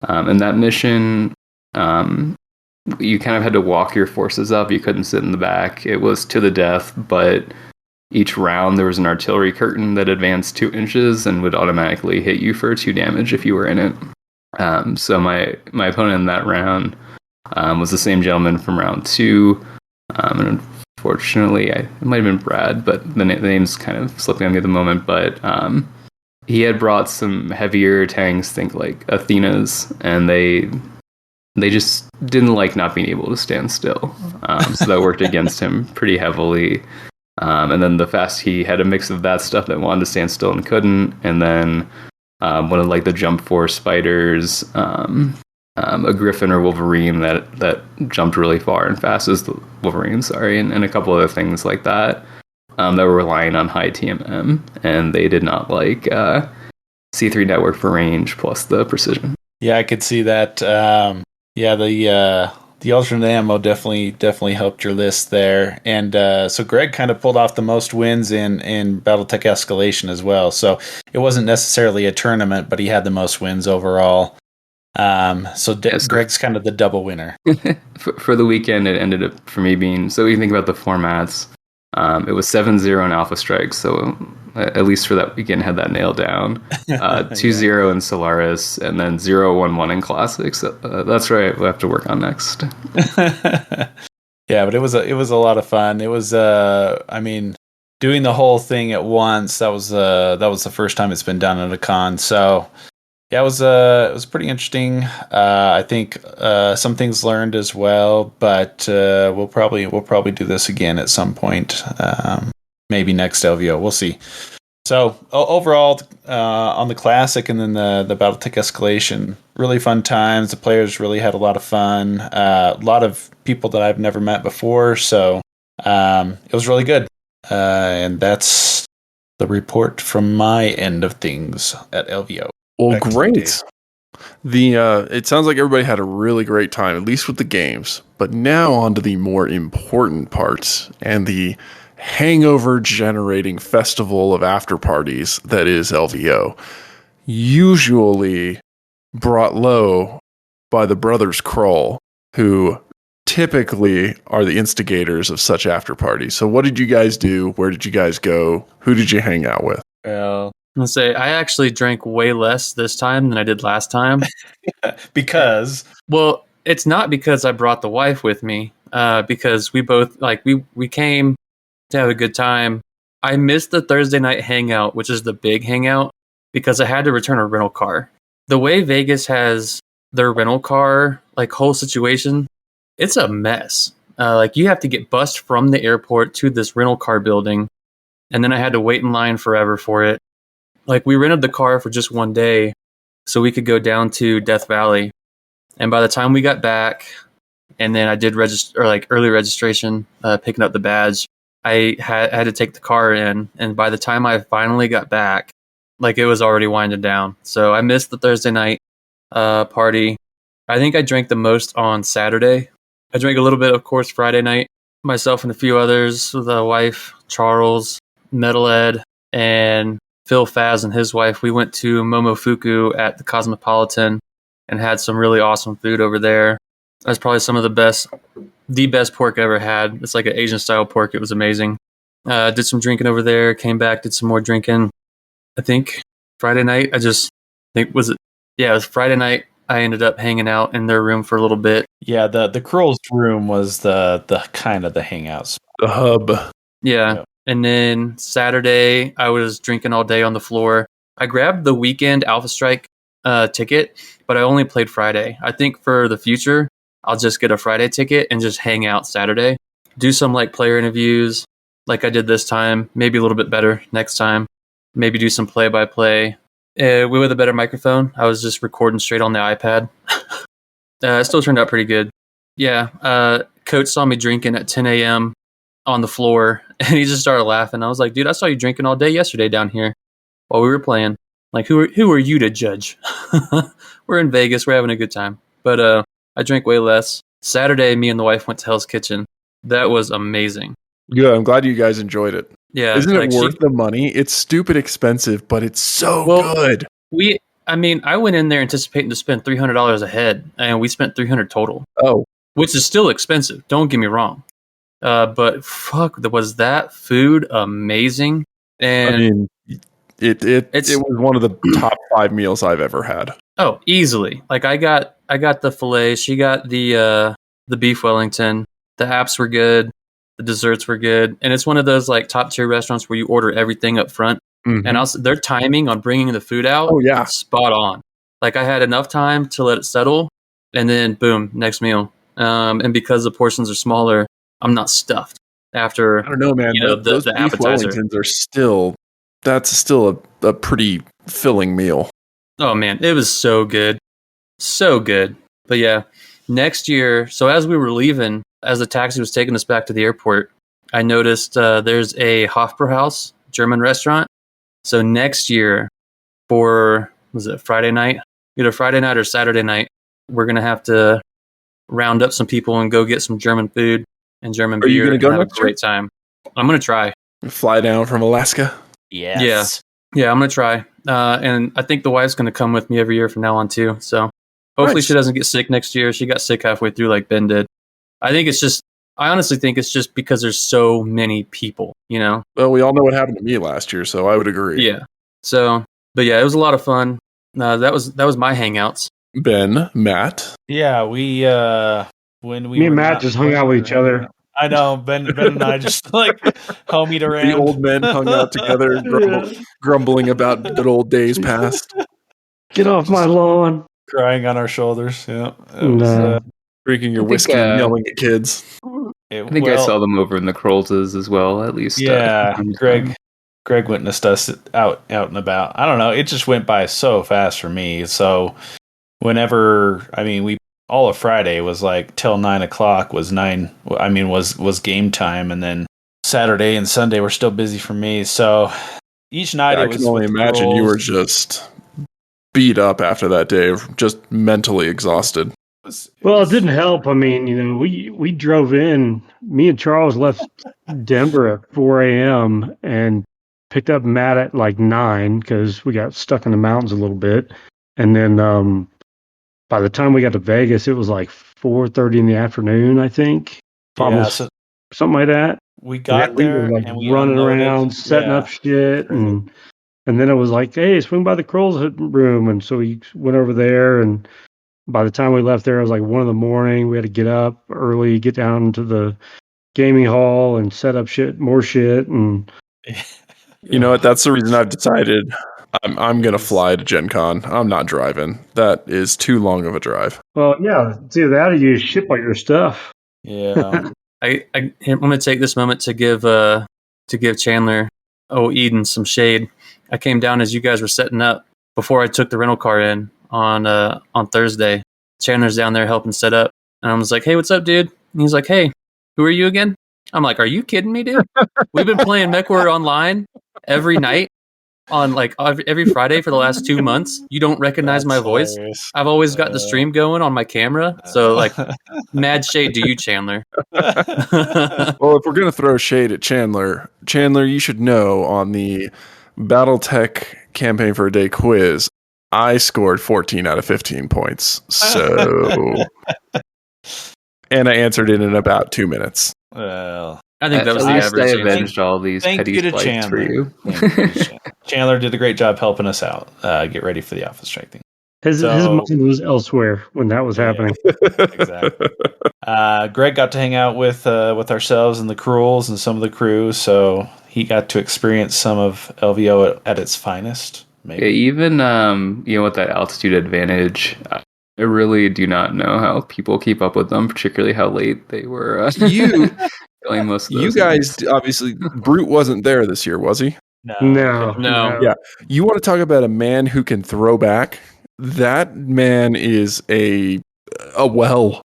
And that mission, you kind of had to walk your forces up. You couldn't sit in the back. It was to the death, but each round there was an artillery curtain that advanced 2 inches and would automatically hit you for 2 damage if you were in it. So my opponent in that round was the same gentleman from round 2. And unfortunately, it might have been Brad, but the name's kind of slipping on me at the moment. But he had brought some heavier tanks, think like Athenas, and they just didn't like not being able to stand still. So that worked against him pretty heavily. And then the fast, he had a mix of that stuff that wanted to stand still and couldn't. And then one of like the jump force spiders, a griffin or wolverine that jumped really far and fast as the wolverine, and a couple other things like that that were relying on high TMM. And they did not like C3 network for range plus the precision. Yeah, I could see that. The alternate ammo definitely helped your list there. And so Greg kind of pulled off the most wins in BattleTech Escalation as well. So it wasn't necessarily a tournament, but he had the most wins overall. Greg's kind of the double winner. For the weekend, it ended up for me being, so you think about the formats, it was 7-0 in Alpha Strike, so at least for that weekend had that nailed down. 2-0 in Solaris, and then 0-1-1 in Classics. That's right, we'll have to work on next. Yeah, but it was a lot of fun. It was doing the whole thing at once. That was the first time it's been done at a con. So yeah, it was pretty interesting. I think some things learned as well, but we'll probably do this again at some point. Maybe next LVO. We'll see. So overall, on the Classic and then the BattleTech Escalation, really fun times. The players really had a lot of fun. A lot of people that I've never met before. So it was really good. And that's the report from my end of things at LVO. Well, great. It sounds like everybody had a really great time, at least with the games. But now on to the more important parts and the hangover-generating festival of after parties that is LVO. Usually brought low by the brothers Kroll, who typically are the instigators of such after parties. So what did you guys do? Where did you guys go? Who did you hang out with? Well, I'll say I actually drank way less this time than I did last time. Because? Well, it's not because I brought the wife with me, because we both, we came to have a good time. I missed the Thursday night hangout, which is the big hangout, because I had to return a rental car. The way Vegas has their rental car, whole situation, it's a mess. You have to get bussed from the airport to this rental car building, and then I had to wait in line forever for it. We rented the car for just one day so we could go down to Death Valley. And by the time we got back, and then I did early registration, picking up the badge, I had to take the car in. And by the time I finally got back, it was already winding down. So I missed the Thursday night party. I think I drank the most on Saturday. I drank a little bit, of course, Friday night. Myself and a few others with a wife Charles, Metal Ed, and Phil Faz and his wife. We went to Momofuku at the Cosmopolitan and had some really awesome food over there. That's probably some of the best pork I ever had. It's like an Asian style pork. It was amazing. Did some drinking over there, came back, did some more drinking. I think Friday night, it was Friday night. I ended up hanging out in their room for a little bit. Yeah, the Crow's room was the kind of the hangout spot. The hub. Yeah. Yep. And then Saturday, I was drinking all day on the floor. I grabbed the weekend Alpha Strike ticket, but I only played Friday. I think for the future, I'll just get a Friday ticket and just hang out Saturday. Do some like player interviews like I did this time, maybe a little bit better next time. Maybe do some play-by-play. With a better microphone. I was just recording straight on the iPad. It still turned out pretty good. Yeah, Coach saw me drinking at 10 a.m. on the floor, and he just started laughing. I was like, dude, I saw you drinking all day yesterday down here while we were playing. Like, who are you to judge? We're in Vegas. We're having a good time. But I drank way less. Saturday, me and the wife went to Hell's Kitchen. That was amazing. Good. I'm glad you guys enjoyed it. Yeah, Isn't it worth the money? It's stupid expensive, but it's so good. I went in there anticipating to spend $300 a head, and we spent $300 total. Oh, which is still expensive. Don't get me wrong. But fuck, was that food amazing? And I mean, it was one of the top 5 meals I've ever had. Oh, easily. Like I got the filet. She got the beef Wellington. The apps were good. The desserts were good. And it's one of those like top tier restaurants where you order everything up front. Mm-hmm. And also their timing on bringing the food out. Oh yeah, spot on. Like I had enough time to let it settle, and then boom, next meal. And because the portions are smaller, I'm not stuffed after. I don't know, man. Those the beef appetizer. Wellingtons are still a pretty filling meal. Oh man, it was so good. So good. But yeah, next year, so as we were leaving, as the taxi was taking us back to the airport, I noticed there's a Hofbrauhaus German restaurant. So next year for, was it Friday night? Either Friday night or Saturday night, we're going to have to round up some people and go get some German food and German beer. Are you going to go have a next year? great time. I'm going to try. Fly down from Alaska? Yes. Yeah, I'm going to try. And I think the wife's going to come with me every year from now on too. So hopefully Nice. she doesn't get sick next year. She got sick halfway through like Ben did. I honestly think it's just because there's so many people, you know? Well, we all know what happened to me last year, so I would agree. Yeah. So, but yeah, it was a lot of fun. That was my hangouts. Ben, Matt. Yeah, we when we Me and were Matt not just hung out with each other. I know Ben and I just like homied around. The old men hung out together, grumbling about good old days past. Get off my lawn. Crying on our shoulders. Yeah. No. Drinking your I think, whiskey and yelling at kids. I think I saw them over in the Kroll's as well, at least. Yeah, Greg witnessed us out and about. I don't know. It just went by so fast for me. So whenever, all of Friday was like till 9:00 was game time, and then Saturday and Sunday were still busy for me. So each night I can only imagine you were just beat up after that day, just mentally exhausted. Well, it didn't help. I mean, we drove in. Me and Charles left Denver at 4 a.m. and picked up Matt at like 9 because we got stuck in the mountains a little bit. And then by the time we got to Vegas, it was like 4:30 in the afternoon, I think. Almost something like that. We got there like and we running unloaded, around, setting up shit, and then it was like, hey, swing by the Kroll's room, and so we went over there, and by the time we left there, it was like 1 a.m. We had to get up early, get down to the gaming hall, and set up more shit, and you know what? That's the reason I've decided I'm gonna fly to Gen Con. I'm not driving. That is too long of a drive. Well, yeah, it's either that or you ship all your stuff. Yeah. I'm going to take this moment to give Chandler, Eden, some shade. I came down as you guys were setting up before I took the rental car in on Thursday. Chandler's down there helping set up, and I was like, "Hey, what's up, dude?" And he's like, "Hey, who are you again?" I'm like, "Are you kidding me, dude? We've been playing MechWarrior online every night on like every Friday for the last 2 months. You don't recognize my voice. hilarious. I've always got the stream going on my camera. So like, mad shade to you, Chandler. Well, if we're going to throw shade at Chandler, you should know on the BattleTech Campaign for a Day quiz, I scored 14 out of 15 points. So, and I answered it in about 2 minutes. Well, I think that was At the least I average. avenged all these thank petty you to slights for Chandler. you. Thank you to Chandler. Chandler did a great job helping us out. Get ready for the Alpha Strike thing. His So- mind was elsewhere when that was Yeah. happening. Exactly. Greg got to hang out with ourselves and the Cruels and some of the crew, so he got to experience some of LVO at its finest. Yeah, Maybe. even with that altitude advantage, I really do not know how people keep up with them, particularly how late they were. You going most of you those guys, nights. obviously, Brute wasn't there this year, was he? No. Yeah. You want to talk about a man who can throw back? That man is a well.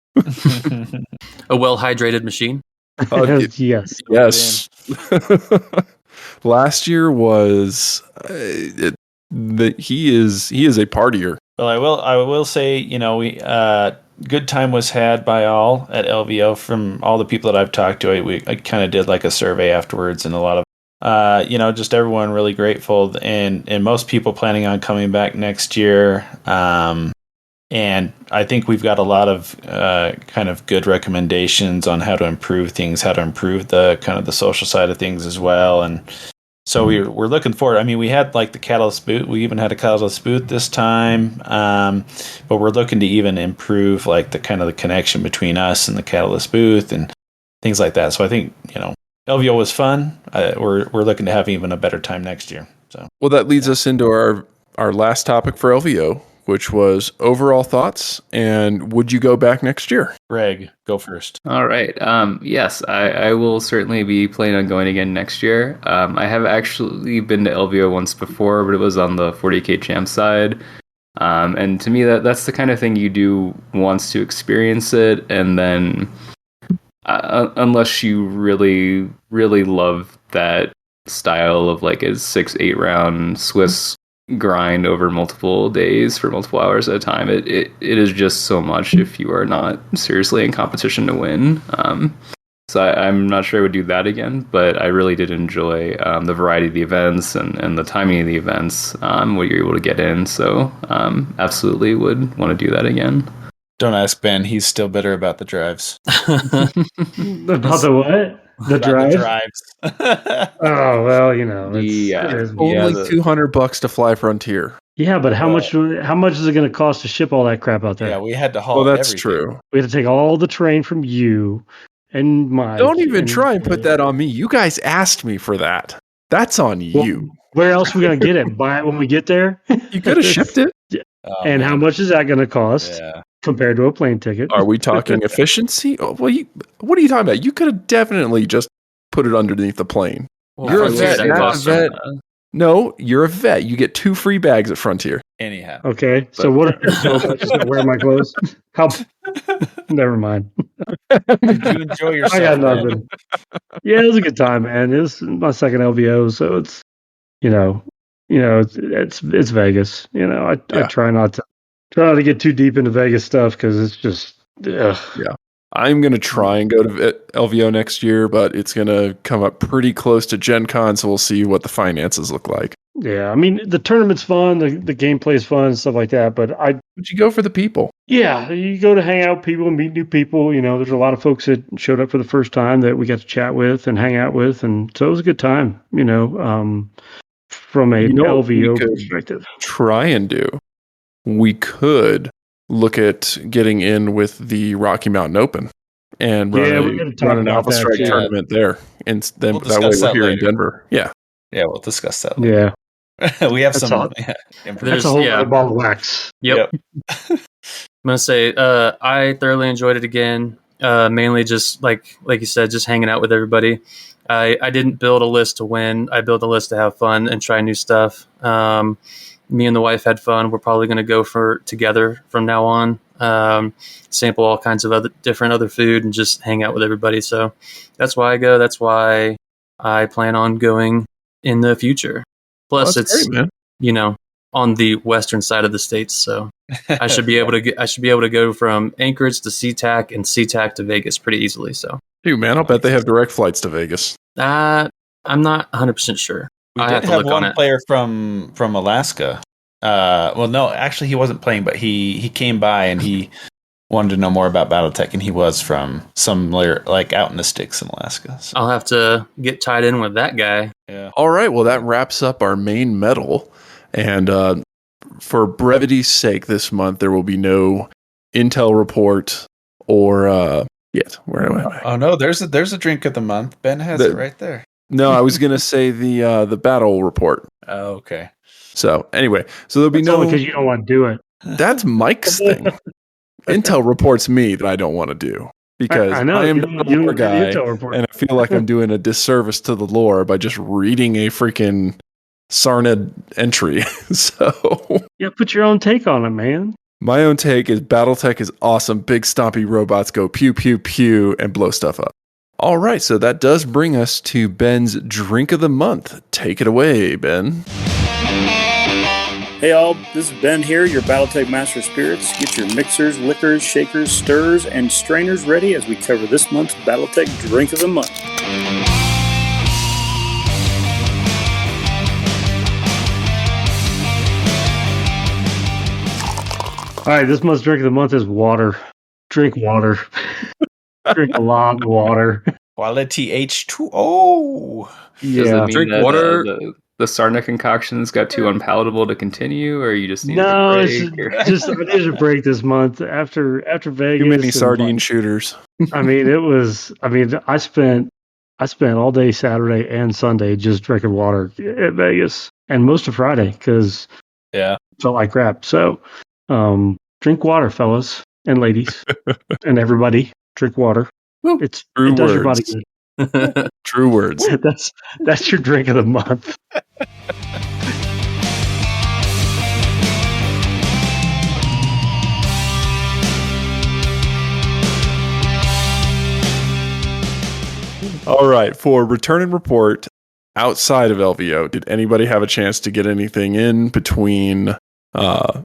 A well-hydrated machine. Yes. Yes. Last year was he is a partier. Well, I will say, we good time was had by all at LVO from all the people that I've talked to. I kind of did like a survey afterwards, and a lot of just everyone really grateful, and most people planning on coming back next year. And I think we've got a lot of kind of good recommendations on how to improve things, how to improve the kind of the social side of things as well. And so we're looking forward. I mean, we had like the Catalyst booth. We even had a Catalyst booth this time. But we're looking to even improve like the kind of the connection between us and the Catalyst booth and things like that. So I think, LVO was fun. We're looking to have even a better time next year. So Well, that leads us into our last topic for LVO, which was overall thoughts and would you go back next year? Greg, go first. All right. Yes, I will certainly be planning on going again next year. I have actually been to LVO once before, but it was on the 40K champ side. And to me, that's the kind of thing you do once to experience it. And then unless you really, really love that style of like a 6-8 round Swiss grind over multiple days for multiple hours at a time, it is just so much if you are not seriously in competition to win. So I'm not sure I would do that again, but I really did enjoy the variety of the events and the timing of the events, what you're able to get in. So absolutely would want to do that again. Don't ask Ben. He's still bitter about the drives. About the what? The About drive? the drives. Oh, well, it's, Yeah. it is- Only the- $200 to fly Frontier. yeah, but how Well- much is it going to cost to ship all that crap out there? Yeah, we had to haul Well, that's everything. true. We had to take all the terrain from you and Mike. Don't even and- try and put that on me. You guys asked me for that. That's on Well, you. Where else are we going to get it? Buy it when we get there? You could have shipped it. Oh, And man. how much is that going to cost Yeah. compared to a plane ticket? Are we talking efficiency? Oh, well, what are you talking about? You could have definitely just put it underneath the plane. Well, You're a Frontier, vet, that not a costs vet. No, you're a vet. You get 2 free bags at Frontier. Anyhow. Okay, so what if I just don't wear my clothes? How? Never mind. Did you enjoy yourself? I got man? nothing. Yeah, it was a good time, man. It was my second LVO, so it's it's Vegas. I Yeah. try not to get too deep into Vegas stuff because it's just ugh. I'm going to try and go to LVO next year, but it's going to come up pretty close to Gen Con, so we'll see what the finances look like. Yeah, I mean the tournament's fun, the gameplay's fun and stuff like that, but But you go for the people. yeah, you go to hang out with people and meet new people. There's a lot of folks that showed up for the first time that we got to chat with and hang out with, and so it was a good time. From a You know what we LVO could perspective. Try and do. We could look at getting in with the Rocky Mountain Open and Yeah, we gotta talk run an about Alpha that, Strike too. tournament there. And then We'll that way discuss we're that here in later. Denver. Yeah. Yeah, we'll discuss that later. Yeah, We have That's some all. information. that's a whole other ball of wax. Yep. I'm gonna say I thoroughly enjoyed it again. Mainly just like you said, just hanging out with everybody. I didn't build a list to win. I built a list to have fun and try new stuff. Me and the wife had fun. We're probably going to go together from now on. Sample all kinds of different other food and just hang out with everybody. So that's why I go. That's why I plan on going in the future. Plus, That's it's great, man. you know on the western side of the states, so I should be able to go from Anchorage to SeaTac and SeaTac to Vegas pretty easily. So, Dude, man, I'll bet they have direct flights to Vegas. I'm not 100% sure. We I did have to have look on one it. player from Alaska. Well, no, actually, he wasn't playing, but he came by and he wanted to know more about BattleTech, and he was from somewhere like out in the sticks in Alaska. So. I'll have to get tied in with that guy. Yeah. All right, well, that wraps up our main medal. And for brevity's sake, this month, there will be no Intel report or... where am I? Oh no, there's a drink of the month. Ben has it right there. No, I was going to say the battle report. Oh, okay. So anyway, there'll be Only because you don't want to do it. That's Mike's thing. Intel reports me that I don't want to do because I know, I am you not a don't lore do the guy, Intel report. and I feel like I'm doing a disservice to the lore by just reading a freaking Sarned entry. So Yeah, put your own take on it, man. my own take is BattleTech is awesome. Big stompy robots go pew pew pew and blow stuff up. All right, so that does bring us to Ben's drink of the month. Take it away, Ben. Hey all, this is Ben here, your BattleTech Master of Spirits. Get your mixers, liquors, shakers, stirrers, and strainers ready as we cover this month's BattleTech Drink of the Month. All right, this month's drink of the month is water. Drink water. Drink a lot of water. Quality H2O. Does Yeah. it mean Drink that, water. The Sarna concoctions got too unpalatable to continue, or you just need No, a it's break? or- just I needed a break this month after Vegas. Too many and, sardine shooters. I mean, I spent all day Saturday and Sunday just drinking water at Vegas, and most of Friday because Yeah. felt like crap. So, drink water, fellas and ladies, and everybody. Drink water. Woo. It True does your body words. good. True words. That's your drink of the month. All right, for return and report outside of LVO, did anybody have a chance to get anything in between our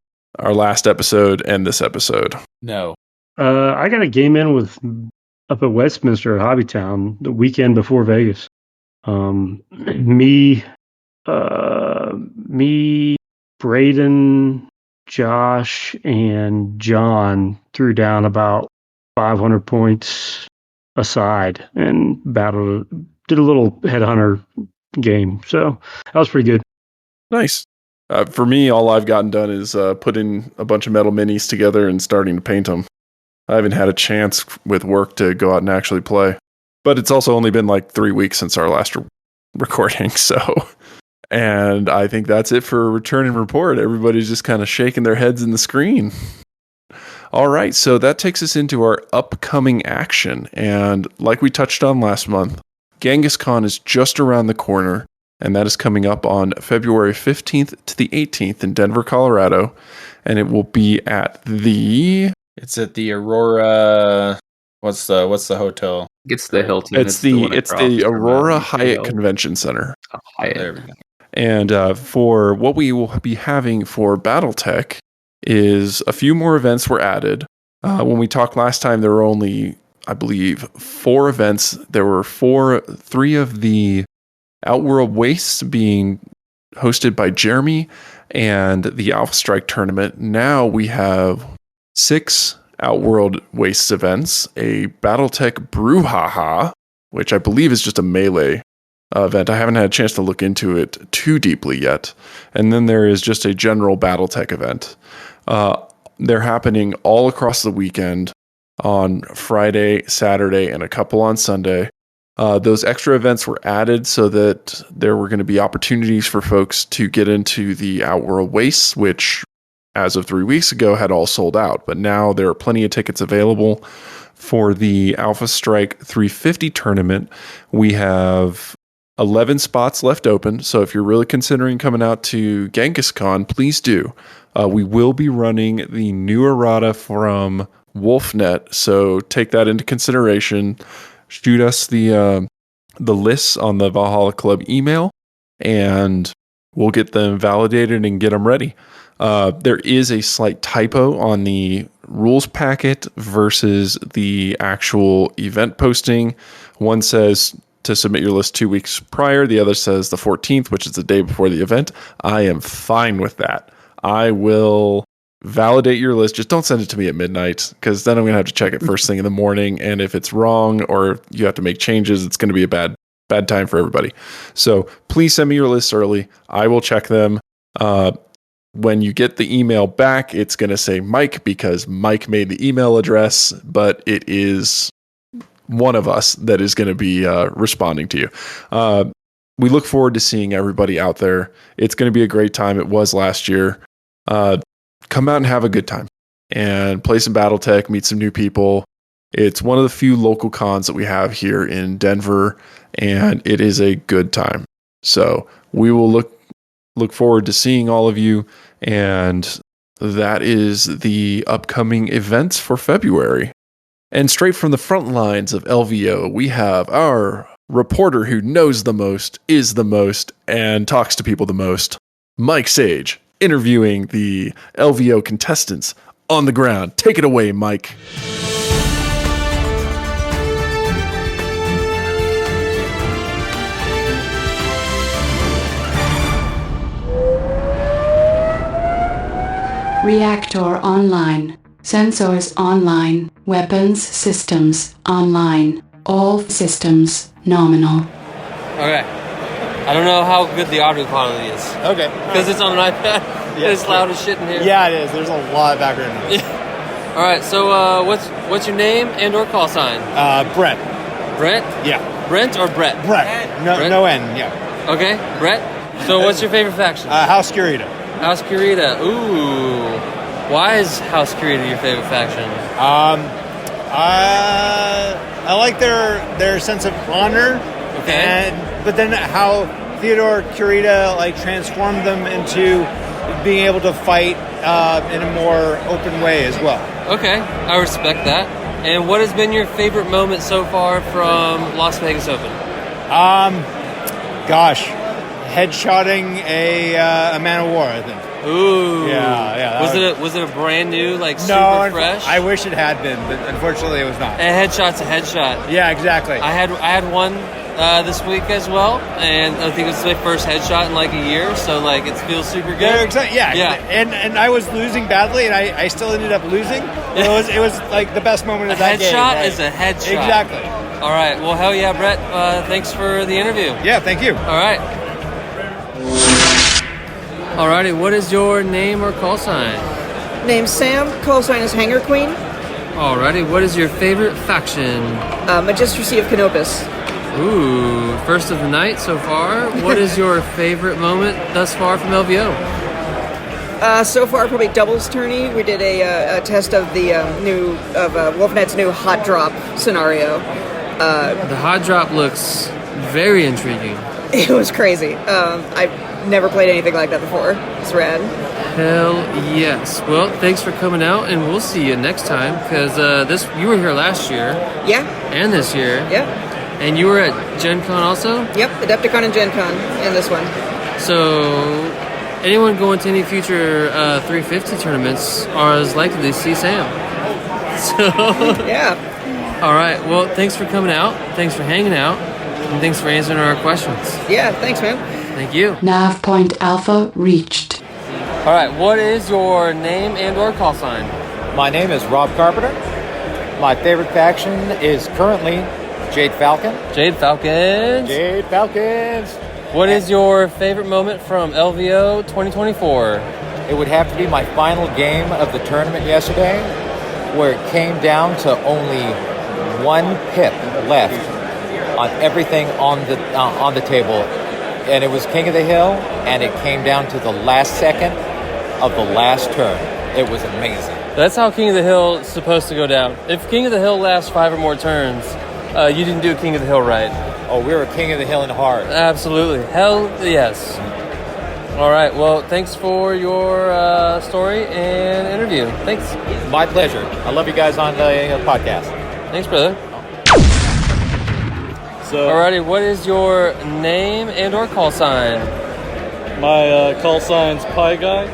last episode and this episode? No. I got a game in with up at Westminster at Hobbytown the weekend before Vegas. Me, Braden, Josh, and John threw down about 500 points aside and did a little headhunter game. So that was pretty good. Nice. For me, all I've gotten done is putting a bunch of metal minis together and starting to paint them. I haven't had a chance with work to go out and actually play. But it's also only been like 3 weeks since our last recording, so... And I think that's it for return and report. Everybody's just kind of shaking their heads in the screen. All right, so that takes us into our upcoming action. And like we touched on last month, Genghis Khan is just around the corner, and that is coming up on February 15th to the 18th in Denver, Colorado. And it will be at the... It's at the Aurora. What's the hotel? It's the Hilton. It's the Aurora Hyatt Convention Center. Hyatt. There we go. And for what we will be having for BattleTech is a few more events were added. When we talked last time, there were only, I believe, 4 events. There were 3 of the Outworld Wastes being hosted by Jeremy and the Alpha Strike tournament. Now we have 6 Outworld Wastes events, a BattleTech Brouhaha, which I believe is just a melee event. I haven't had a chance to look into it too deeply yet. And then there is just a general BattleTech event. They're happening all across the weekend on Friday, Saturday, and a couple on Sunday. Those extra events were added so that there were going to be opportunities for folks to get into the Outworld Wastes, which as of 3 weeks ago had all sold out. But now there are plenty of tickets available for the Alpha Strike 350 tournament. We have 11 spots left open, so if you're really considering coming out to Genghis Khan, please do. We will be running the new errata from Wolfnet, so take that into consideration. Shoot us the lists on the Valhalla Club email, and we'll get them validated and get them ready. There is a slight typo on the rules packet versus the actual event posting. One says to submit your list 2 weeks prior. The other says the 14th, which is the day before the event. I am fine with that. I will validate your list. Just don't send it to me at midnight, because then I'm going to have to check it first thing in the morning. And if it's wrong or you have to make changes, it's going to be a bad time for everybody. So please send me your lists early. I will check them. When you get the email back, it's going to say Mike, because Mike made the email address, but it is one of us that is going to be responding to you. We look forward to seeing everybody out there. It's going to be a great time. It was last year. Come out and have a good time and play some BattleTech, meet some new people. It's one of the few local cons that we have here in Denver, and it is a good time. So we will look forward to seeing all of you, and that is the upcoming events for February. And straight from the front lines of LVO, we have our reporter who knows the most, is the most, and talks to people the most, Mike Sage, interviewing the LVO contestants on the ground. Take it away, Mike. Reactor online. Sensors online. Weapons systems online. All systems nominal. Okay. I don't know how good the audio quality is. Okay. Because it's on an iPad. Yeah, it's loud as shit in here. Yeah, it is. There's a lot of background noise. Yeah. All right. So, what's your name and or call sign? Brett. Brett? Yeah. Brent or Brett? Brett. No, Brett? no N. Yeah. Okay. Brett. So, what's your favorite faction? House Curita. House Curita. Ooh. Why is House Curita your favorite faction? I like their sense of honor. Okay. But then how Theodore Curita transformed them into being able to fight in a more open way as well. Okay, I respect that. And what has been your favorite moment so far from Las Vegas Open? Gosh, headshotting a man of war, I think. Ooh. Yeah. Was it a brand new, super fresh? I wish it had been, but unfortunately it was not. A headshot's a headshot. Yeah, exactly. I had one this week as well, and I think it was my first headshot in a year, so it feels super good. Yeah. And I was losing badly, and I still ended up losing. It was the best moment of that game. A headshot is a headshot. Exactly. All right. Well, hell yeah, Brett. Thanks for the interview. Yeah, thank you. All right. Alrighty, what is your name or call sign? Name's Sam, call sign is Hanger Queen. Alrighty, what is your favorite faction? Magistracy of Canopus. Ooh, first of the night so far. What is your favorite moment thus far from LVO? So far, probably doubles tourney. We did a test of the Wolfnet's new hot drop scenario. The hot drop looks very intriguing. It was crazy. I've never played anything like that before. It's rad. Hell yes. Well, thanks for coming out, and we'll see you next time, because you were here last year. Yeah. And this year. Yeah. And you were at Gen Con also? Yep, Adepticon and Gen Con, and this one. So, anyone going to any future 350 tournaments is likely to see Sam. So, yeah. All right. Well, thanks for coming out. Thanks for hanging out. And thanks for answering our questions. Yeah, thanks, man. Thank you. Nav point alpha reached. All right. What is your name and or call sign? My name is Rob Carpenter. My favorite faction is currently Jade Falcon. Jade Falcons. Jade Falcons. What is your favorite moment from LVO 2024? It would have to be my final game of the tournament yesterday, where it came down to only one pip left on everything on the table, and it was King of the Hill, and it came down to the last second of the last turn. It was amazing. That's how King of the Hill is supposed to go down. If King of the Hill lasts 5 or more turns, you didn't do King of the Hill right. Oh, we were King of the Hill in heart. Absolutely. Hell yes. All right. Well, thanks for your story and interview. Thanks. My pleasure. I love you guys on the podcast. Thanks, brother. Alrighty, what is your name and or call sign? My call sign's Pie Guy.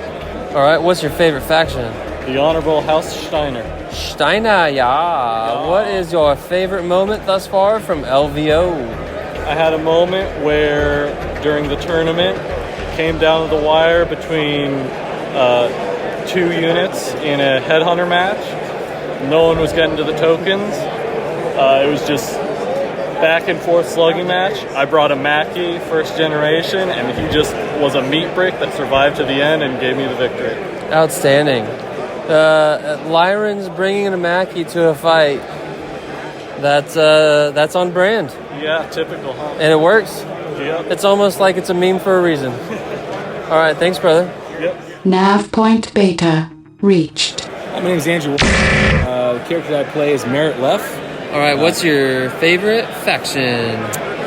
All right, what's your favorite faction? The Honorable House Steiner. Steiner, yeah. What is your favorite moment thus far from LVO? I had a moment where during the tournament came down to the wire between 2 units in a headhunter match. No one was getting to the tokens. It was just back and forth slugging match. I brought a Mackie first generation, and he just was a meat brick that survived to the end and gave me the victory. Outstanding. Lyron's bringing a Mackie to a fight. That's on brand. Yeah, typical, huh? And it works. Yep. It's almost like it's a meme for a reason. All right, thanks, brother. Yep. Nav point beta reached. My name's Andrew. The character that I play is Merritt Leff. All right, what's your favorite faction?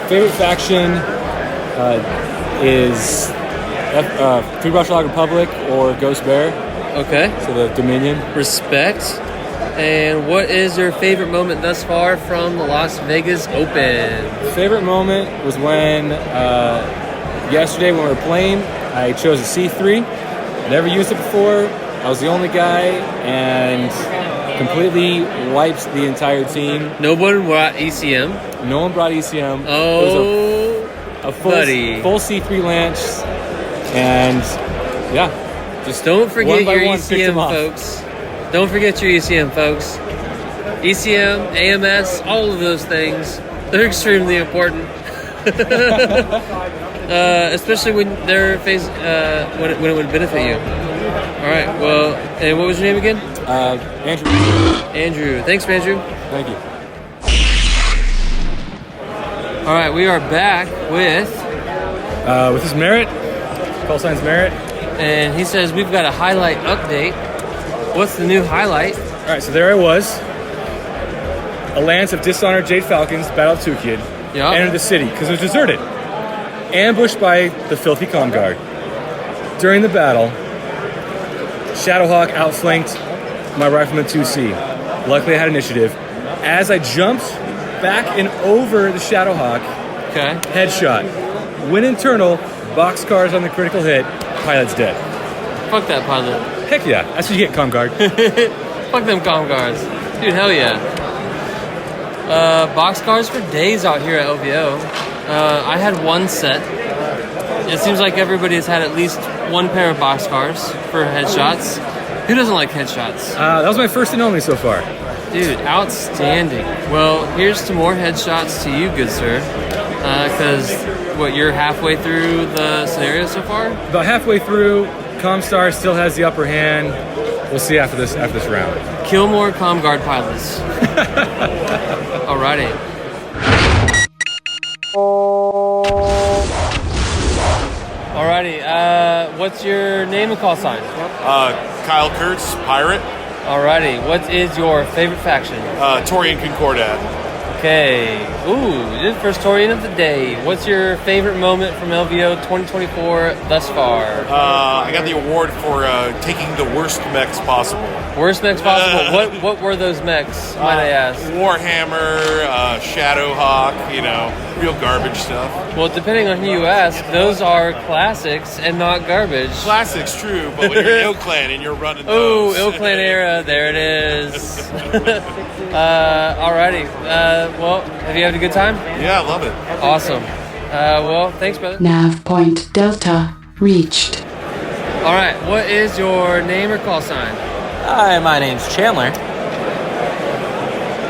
Favorite faction is Free Brush Republic or Ghost Bear. Okay. So the Dominion. Respect. And what is your favorite moment thus far from the Las Vegas Open? Favorite moment was when yesterday when we were playing, I chose a C3. I never used it before. I was the only guy and completely wiped the entire team. No one brought ECM. No one brought ECM. Oh, it was a full C3 Lance, and yeah. Just don't forget your ECM, folks. Don't forget your ECM, folks. ECM, AMS, all of those things, they're extremely important. Especially when they're when it would benefit you. All right, well, and what was your name again? Andrew. Andrew. Thanks, Andrew. Thank you. All right, we are back with this Merritt. Call sign's Merritt. And he says we've got a highlight update. What's the new highlight? All right, so there I was. A lance of dishonored Jade Falcons, Battle of Tukid, entered the city because it was deserted. Ambushed by the filthy comm guard. During the battle, Shadowhawk outflanked my rifleman 2C. Luckily I had initiative. As I jumped back and over the Shadowhawk, headshot. Went internal, boxcars on the critical hit, pilot's dead. Fuck that pilot. Heck yeah, that's what you get, comm guard. Fuck them comm guards. Dude, hell yeah. Boxcars for days out here at LVO. I had one set. It seems like everybody has had at least one pair of boxcars for headshots. Who doesn't like headshots? That was my first and only so far. Dude, outstanding. Well, here's to more headshots to you, good sir. Because, you're halfway through the scenario so far? About halfway through. Comstar still has the upper hand. We'll see after this round. Kill more comm guard pilots. Alrighty. Alrighty. What's your name and call sign? Kyle Kurtz, Pirate. Alrighty. What is your favorite faction? Torian Concordat. Okay. Ooh, this is the first Torian of the day. What's your favorite moment from LVO 2024 thus far? I got the award for taking the worst mechs possible. Worst mechs possible? What were those mechs, might I ask? Warhammer, Shadowhawk, real garbage stuff. Well, depending on who you ask, those are classics and not garbage. Classics, true, but when you're Ill Clan and you're running those. Ooh, Ill Clan era, there it is. Alrighty. Well, have you had a good time? Yeah, I love it. Awesome. Well, thanks, brother. Nav point Delta reached. All right, what is your name or call sign? Hi, my name's Chandler.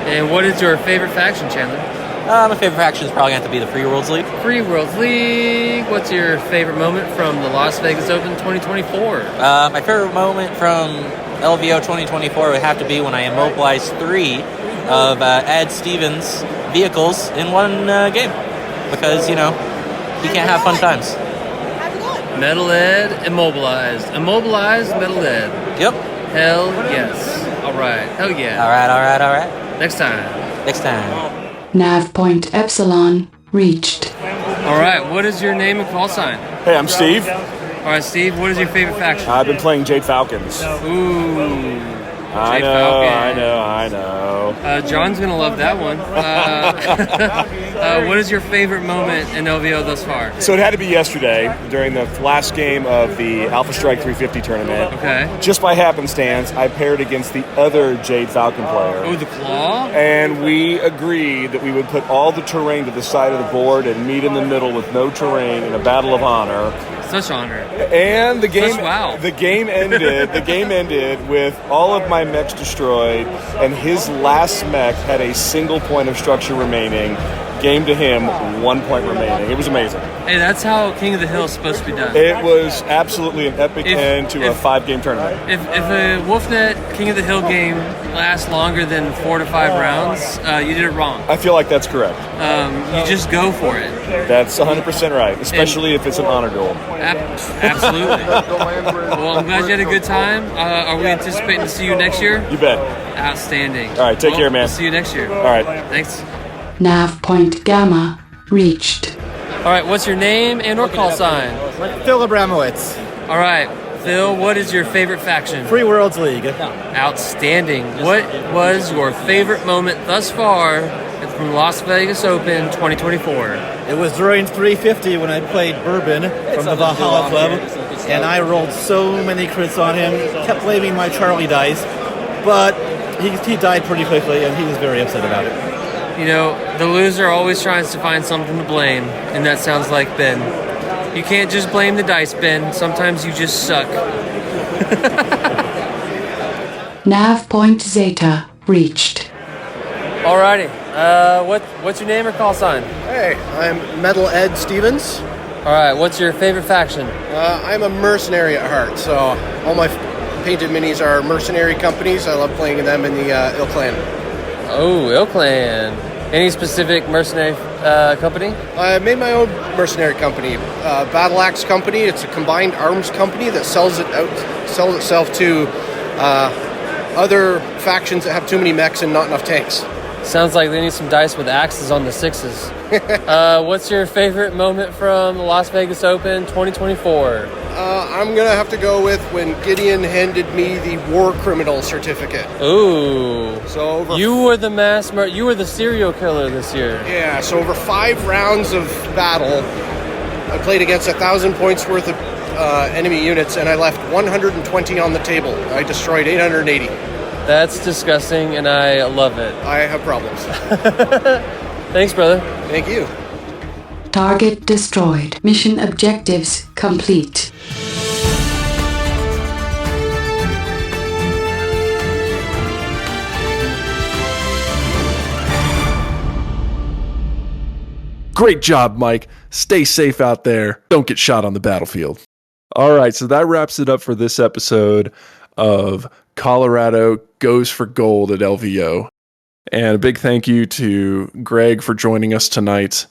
And what is your favorite faction, Chandler? My favorite faction is probably going to have to be the Free Worlds League. Free Worlds League. What's your favorite moment from the Las Vegas Open 2024? My favorite moment from LVO 2024 would have to be when I immobilized 3 of Ed Stevens' vehicles in one game. Because, he can't have fun times. Metal Ed, immobilized. Immobilized, Metal Ed. Yep. Hell yes. All right. Hell yeah. All right. Next time. Nav point Epsilon reached. All right. What is your name and call sign? Hey, I'm Steve. All right, Steve. What is your favorite faction? I've been playing Jade Falcons. Ooh. I know. John's going to love that one. What is your favorite moment in LVO thus far? So it had to be yesterday during the last game of the Alpha Strike 350 tournament. Okay. Just by happenstance, I paired against the other Jade Falcon player. Oh, the Claw? And we agreed that we would put all the terrain to the side of the board and meet in the middle with no terrain in a battle of honor. Such honor. And the game, wow. the game ended. The game ended with all of my mechs destroyed, and his last mech had a single point of structure remaining. Game to him, 1 point remaining. It was amazing. Hey, that's how King of the Hill is supposed to be done. It was absolutely an epic end to a 5-game tournament. If a Wolfnet King of the Hill game lasts longer than 4 to 5 rounds, you did it wrong. I feel like that's correct. You just go for it. That's 100% right, especially if it's an honor duel. Absolutely. Well, I'm glad you had a good time. Are we anticipating to see you next year? You bet. Outstanding. All right, take care, man. We'll see you next year. All right. Thanks. Nav point Gamma reached. All right, what's your name and or call sign? Phil Abramowitz. All right, Phil, what is your favorite faction? Free Worlds League. Outstanding. What was your favorite moment thus far from Las Vegas Open 2024? It was during 350 when I played BourBen from the Valhalla Club, and I rolled so many crits on him, kept blaming my Charlie dice, but he died pretty quickly, and he was very upset about it. You know, the loser always tries to find something to blame, and that sounds like Ben. You can't just blame the dice, Ben. Sometimes you just suck. Nav point Zeta reached. Alrighty. What's your name or call sign? Hey, I'm Metal Ed Stevens. Alright, what's your favorite faction? I'm a mercenary at heart, so all my painted minis are mercenary companies. I love playing them in the Ill Clan. Oh, Ill Clan. Any specific mercenary company? I made my own mercenary company, Battle Axe Company. It's a combined arms company that sells itself to other factions that have too many mechs and not enough tanks. Sounds like they need some dice with axes on the 6s. What's your favorite moment from the Las Vegas Open 2024? I'm going to have to go with when Gideon handed me the war criminal certificate. Ooh. So you were you were the serial killer this year. Yeah, so over 5 rounds of battle, I played against 1,000 points worth of enemy units, and I left 120 on the table. I destroyed 880. That's disgusting, and I love it. I have problems. Thanks, brother. Thank you. Target destroyed. Mission objectives complete. Great job, Mike. Stay safe out there. Don't get shot on the battlefield. All right, so that wraps it up for this episode of Colorado Goes for Gold at LVO. And a big thank you to Greg for joining us tonight.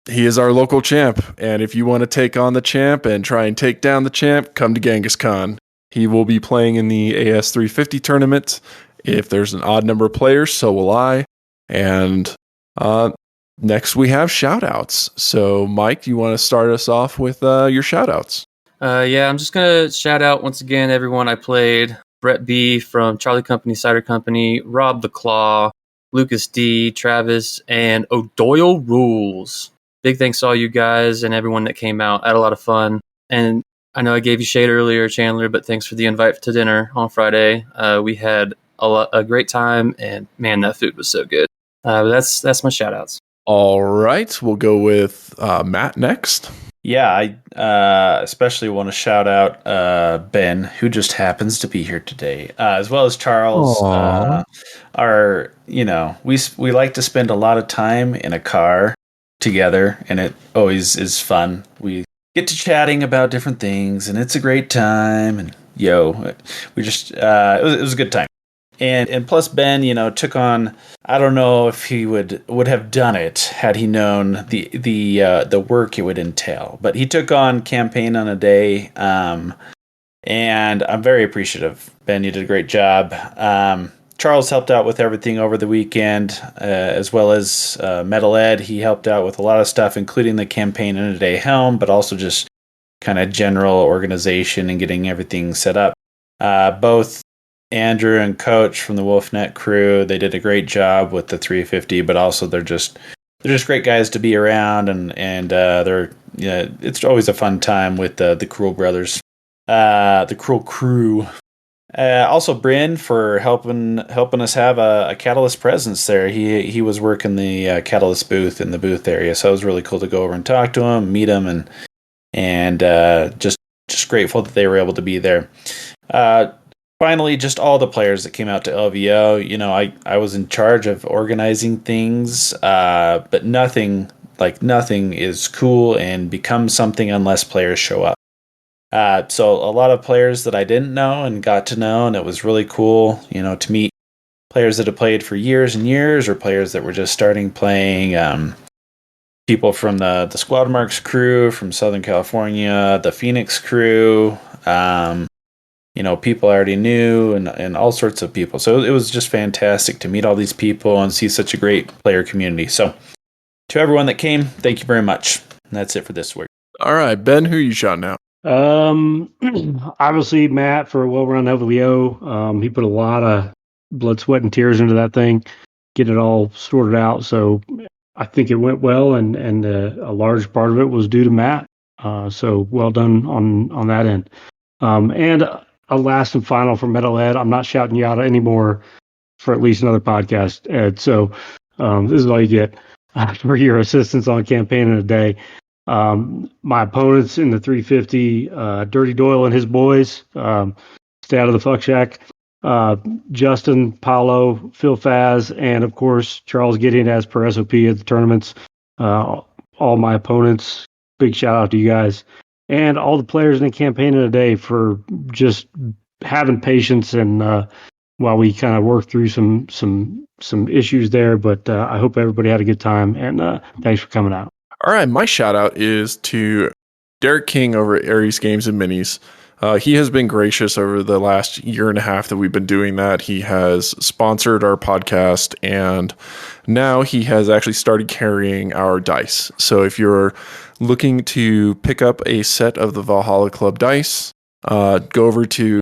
He is our local champ, and if you want to take on the champ and try and take down the champ, come to Genghis Khan. He will be playing in the AS350 tournament. If there's an odd number of players, so will I. And next we have shout-outs. So, Mike, you want to start us off with your shout-outs? Yeah, I'm just going to shout out once again everyone I played. Brett B. from Charlie Company, Cider Company, Rob the Claw, Lucas D., Travis, and O'Doyle Rules. Big thanks to all you guys and everyone that came out. I had a lot of fun. And I know I gave you shade earlier, Chandler, but thanks for the invite to dinner on Friday. We had a great time, and man, that food was so good. That's my shout outs. All right, we'll go with Matt next. Yeah, I especially want to shout out Ben, who just happens to be here today, as well as Charles. We like to spend a lot of time in a car together, and it always is fun. We get to chatting about different things, and it's a great time. And we just it was a good time. And plus Ben, took on, I don't know if he would have done it had he known the work it would entail, but he took on campaign on a day, and I'm very appreciative. Ben, you did a great job. Charles helped out with everything over the weekend, as well as Metal Ed. He helped out with a lot of stuff, including the campaign in a day helm, but also just kind of general organization and getting everything set up. Both Andrew and Coach from the WolfNet crew. They did a great job with the 350, but also they're just great guys to be around, and they're it's always a fun time with the Cruel brothers, the Cruel crew. Also, Bryn for helping us have a Catalyst presence there. He was working the Catalyst booth in the booth area, so it was really cool to go over and talk to him, meet him, and just grateful that they were able to be there. Finally, just all the players that came out to LVO. I was in charge of organizing things, but nothing is cool and becomes something unless players show up. So a lot of players that I didn't know and got to know, and it was really cool, to meet players that have played for years and years, or players that were just starting playing. People from the Squad Marks crew from Southern California, the Phoenix crew. People I already knew, and all sorts of people. So it was just fantastic to meet all these people and see such a great player community. So to everyone that came, thank you very much. And that's it for this week. All right, Ben, who are you shouting out? Obviously Matt for a well-run LVO. He put a lot of blood, sweat, and tears into that thing, get it all sorted out. So I think it went well, and a large part of it was due to Matt. So well done on that end. And a last and final for Metal Ed. I'm not shouting you out anymore for at least another podcast, Ed. So this is all you get for your assistance on campaigning a day. My opponents in the 350, Dirty Doyle and his boys, stay out of the fuck shack. Justin, Paolo, Phil Faz, and of course Charles Gideon as per SOP at the tournaments. All my opponents, big shout out to you guys, and all the players in the campaign today for just having patience and while we kind of work through some issues there. But I hope everybody had a good time, and thanks for coming out. All right, my shout out is to Derek King over at Aries Games and Minis. He has been gracious over the last year and a half that we've been doing that. He has sponsored our podcast, and now he has actually started carrying our dice. So if you're looking to pick up a set of the Valhalla Club dice, go over to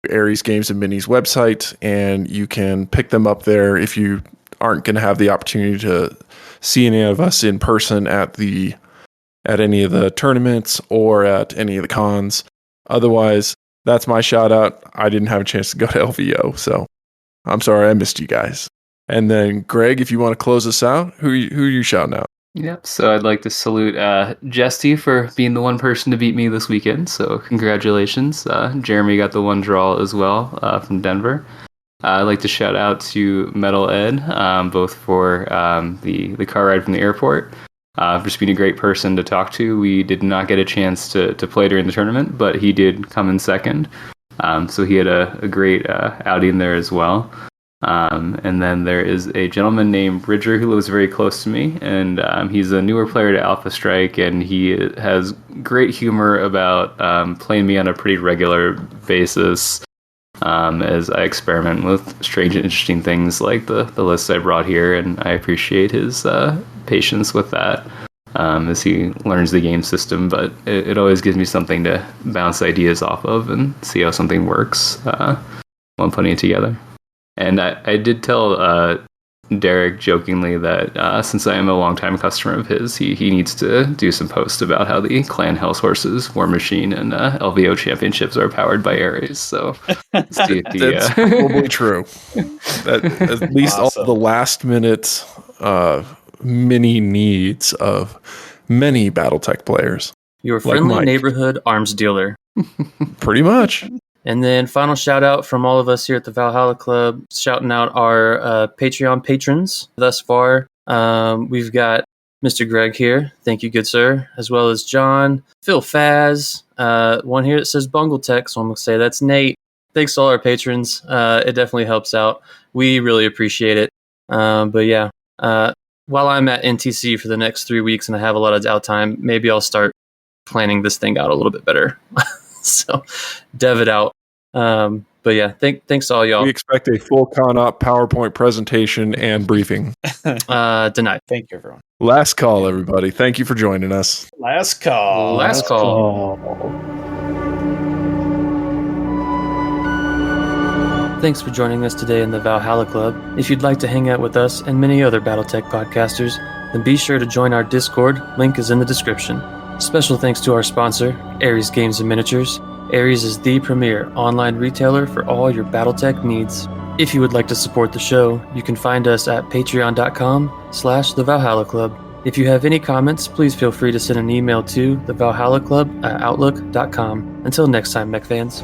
Aries Games and Minis website, and you can pick them up there if you aren't going to have the opportunity to see any of us in person at any of the tournaments or at any of the cons. Otherwise, that's my shout out. I didn't have a chance to go to LVO, so I'm sorry I missed you guys. And then Greg, if you want to close us out, who are you shouting out? Yep. So I'd like to salute Jesty for being the one person to beat me this weekend. So congratulations. Jeremy got the one draw as well from Denver. I'd like to shout out to Metal Ed, both for the car ride from the airport, for just being a great person to talk to. We did not get a chance to play during the tournament, but he did come in second. So he had a great outing there as well. And then there is a gentleman named Bridger who lives very close to me, and he's a newer player to Alpha Strike, and he has great humor about playing me on a pretty regular basis. As I experiment with strange and interesting things like the lists I brought here, and I appreciate his patience with that as he learns the game system, but it always gives me something to bounce ideas off of and see how something works when putting it together. And I did tell Derek jokingly that since I am a longtime customer of his, he needs to do some posts about how the Clan House Horses, War Machine, and LVO championships are powered by Ares. So see if that's probably true. At least awesome. All the last minute mini needs of many BattleTech players. Your friendly like neighborhood arms dealer. Pretty much. And then final shout out from all of us here at the Valhalla Club, shouting out our Patreon patrons thus far. We've got Mr. Greg here. Thank you, good sir. As well as John, Phil Faz, one here that says BungleTech, so I'm going to say that's Nate. Thanks to all our patrons. It definitely helps out. We really appreciate it. But yeah, while I'm at NTC for the next 3 weeks and I have a lot of downtime, maybe I'll start planning this thing out a little bit better. So dev it out. But yeah, thanks to all y'all. We expect a full con-op PowerPoint presentation and briefing. Denied. Thank you, everyone. Last call, everybody. Thank you for joining us. Last call. Last call. Thanks for joining us today in the Valhalla Club. If you'd like to hang out with us and many other BattleTech podcasters, then be sure to join our Discord. Link is in the description. Special thanks to our sponsor, Ares Games and Miniatures. Ares is the premier online retailer for all your BattleTech needs. If you would like to support the show, you can find us at patreon.com/The Valhalla Club. If you have any comments, please feel free to send an email to thevalhallaclub@outlook.com. Until next time, mech fans.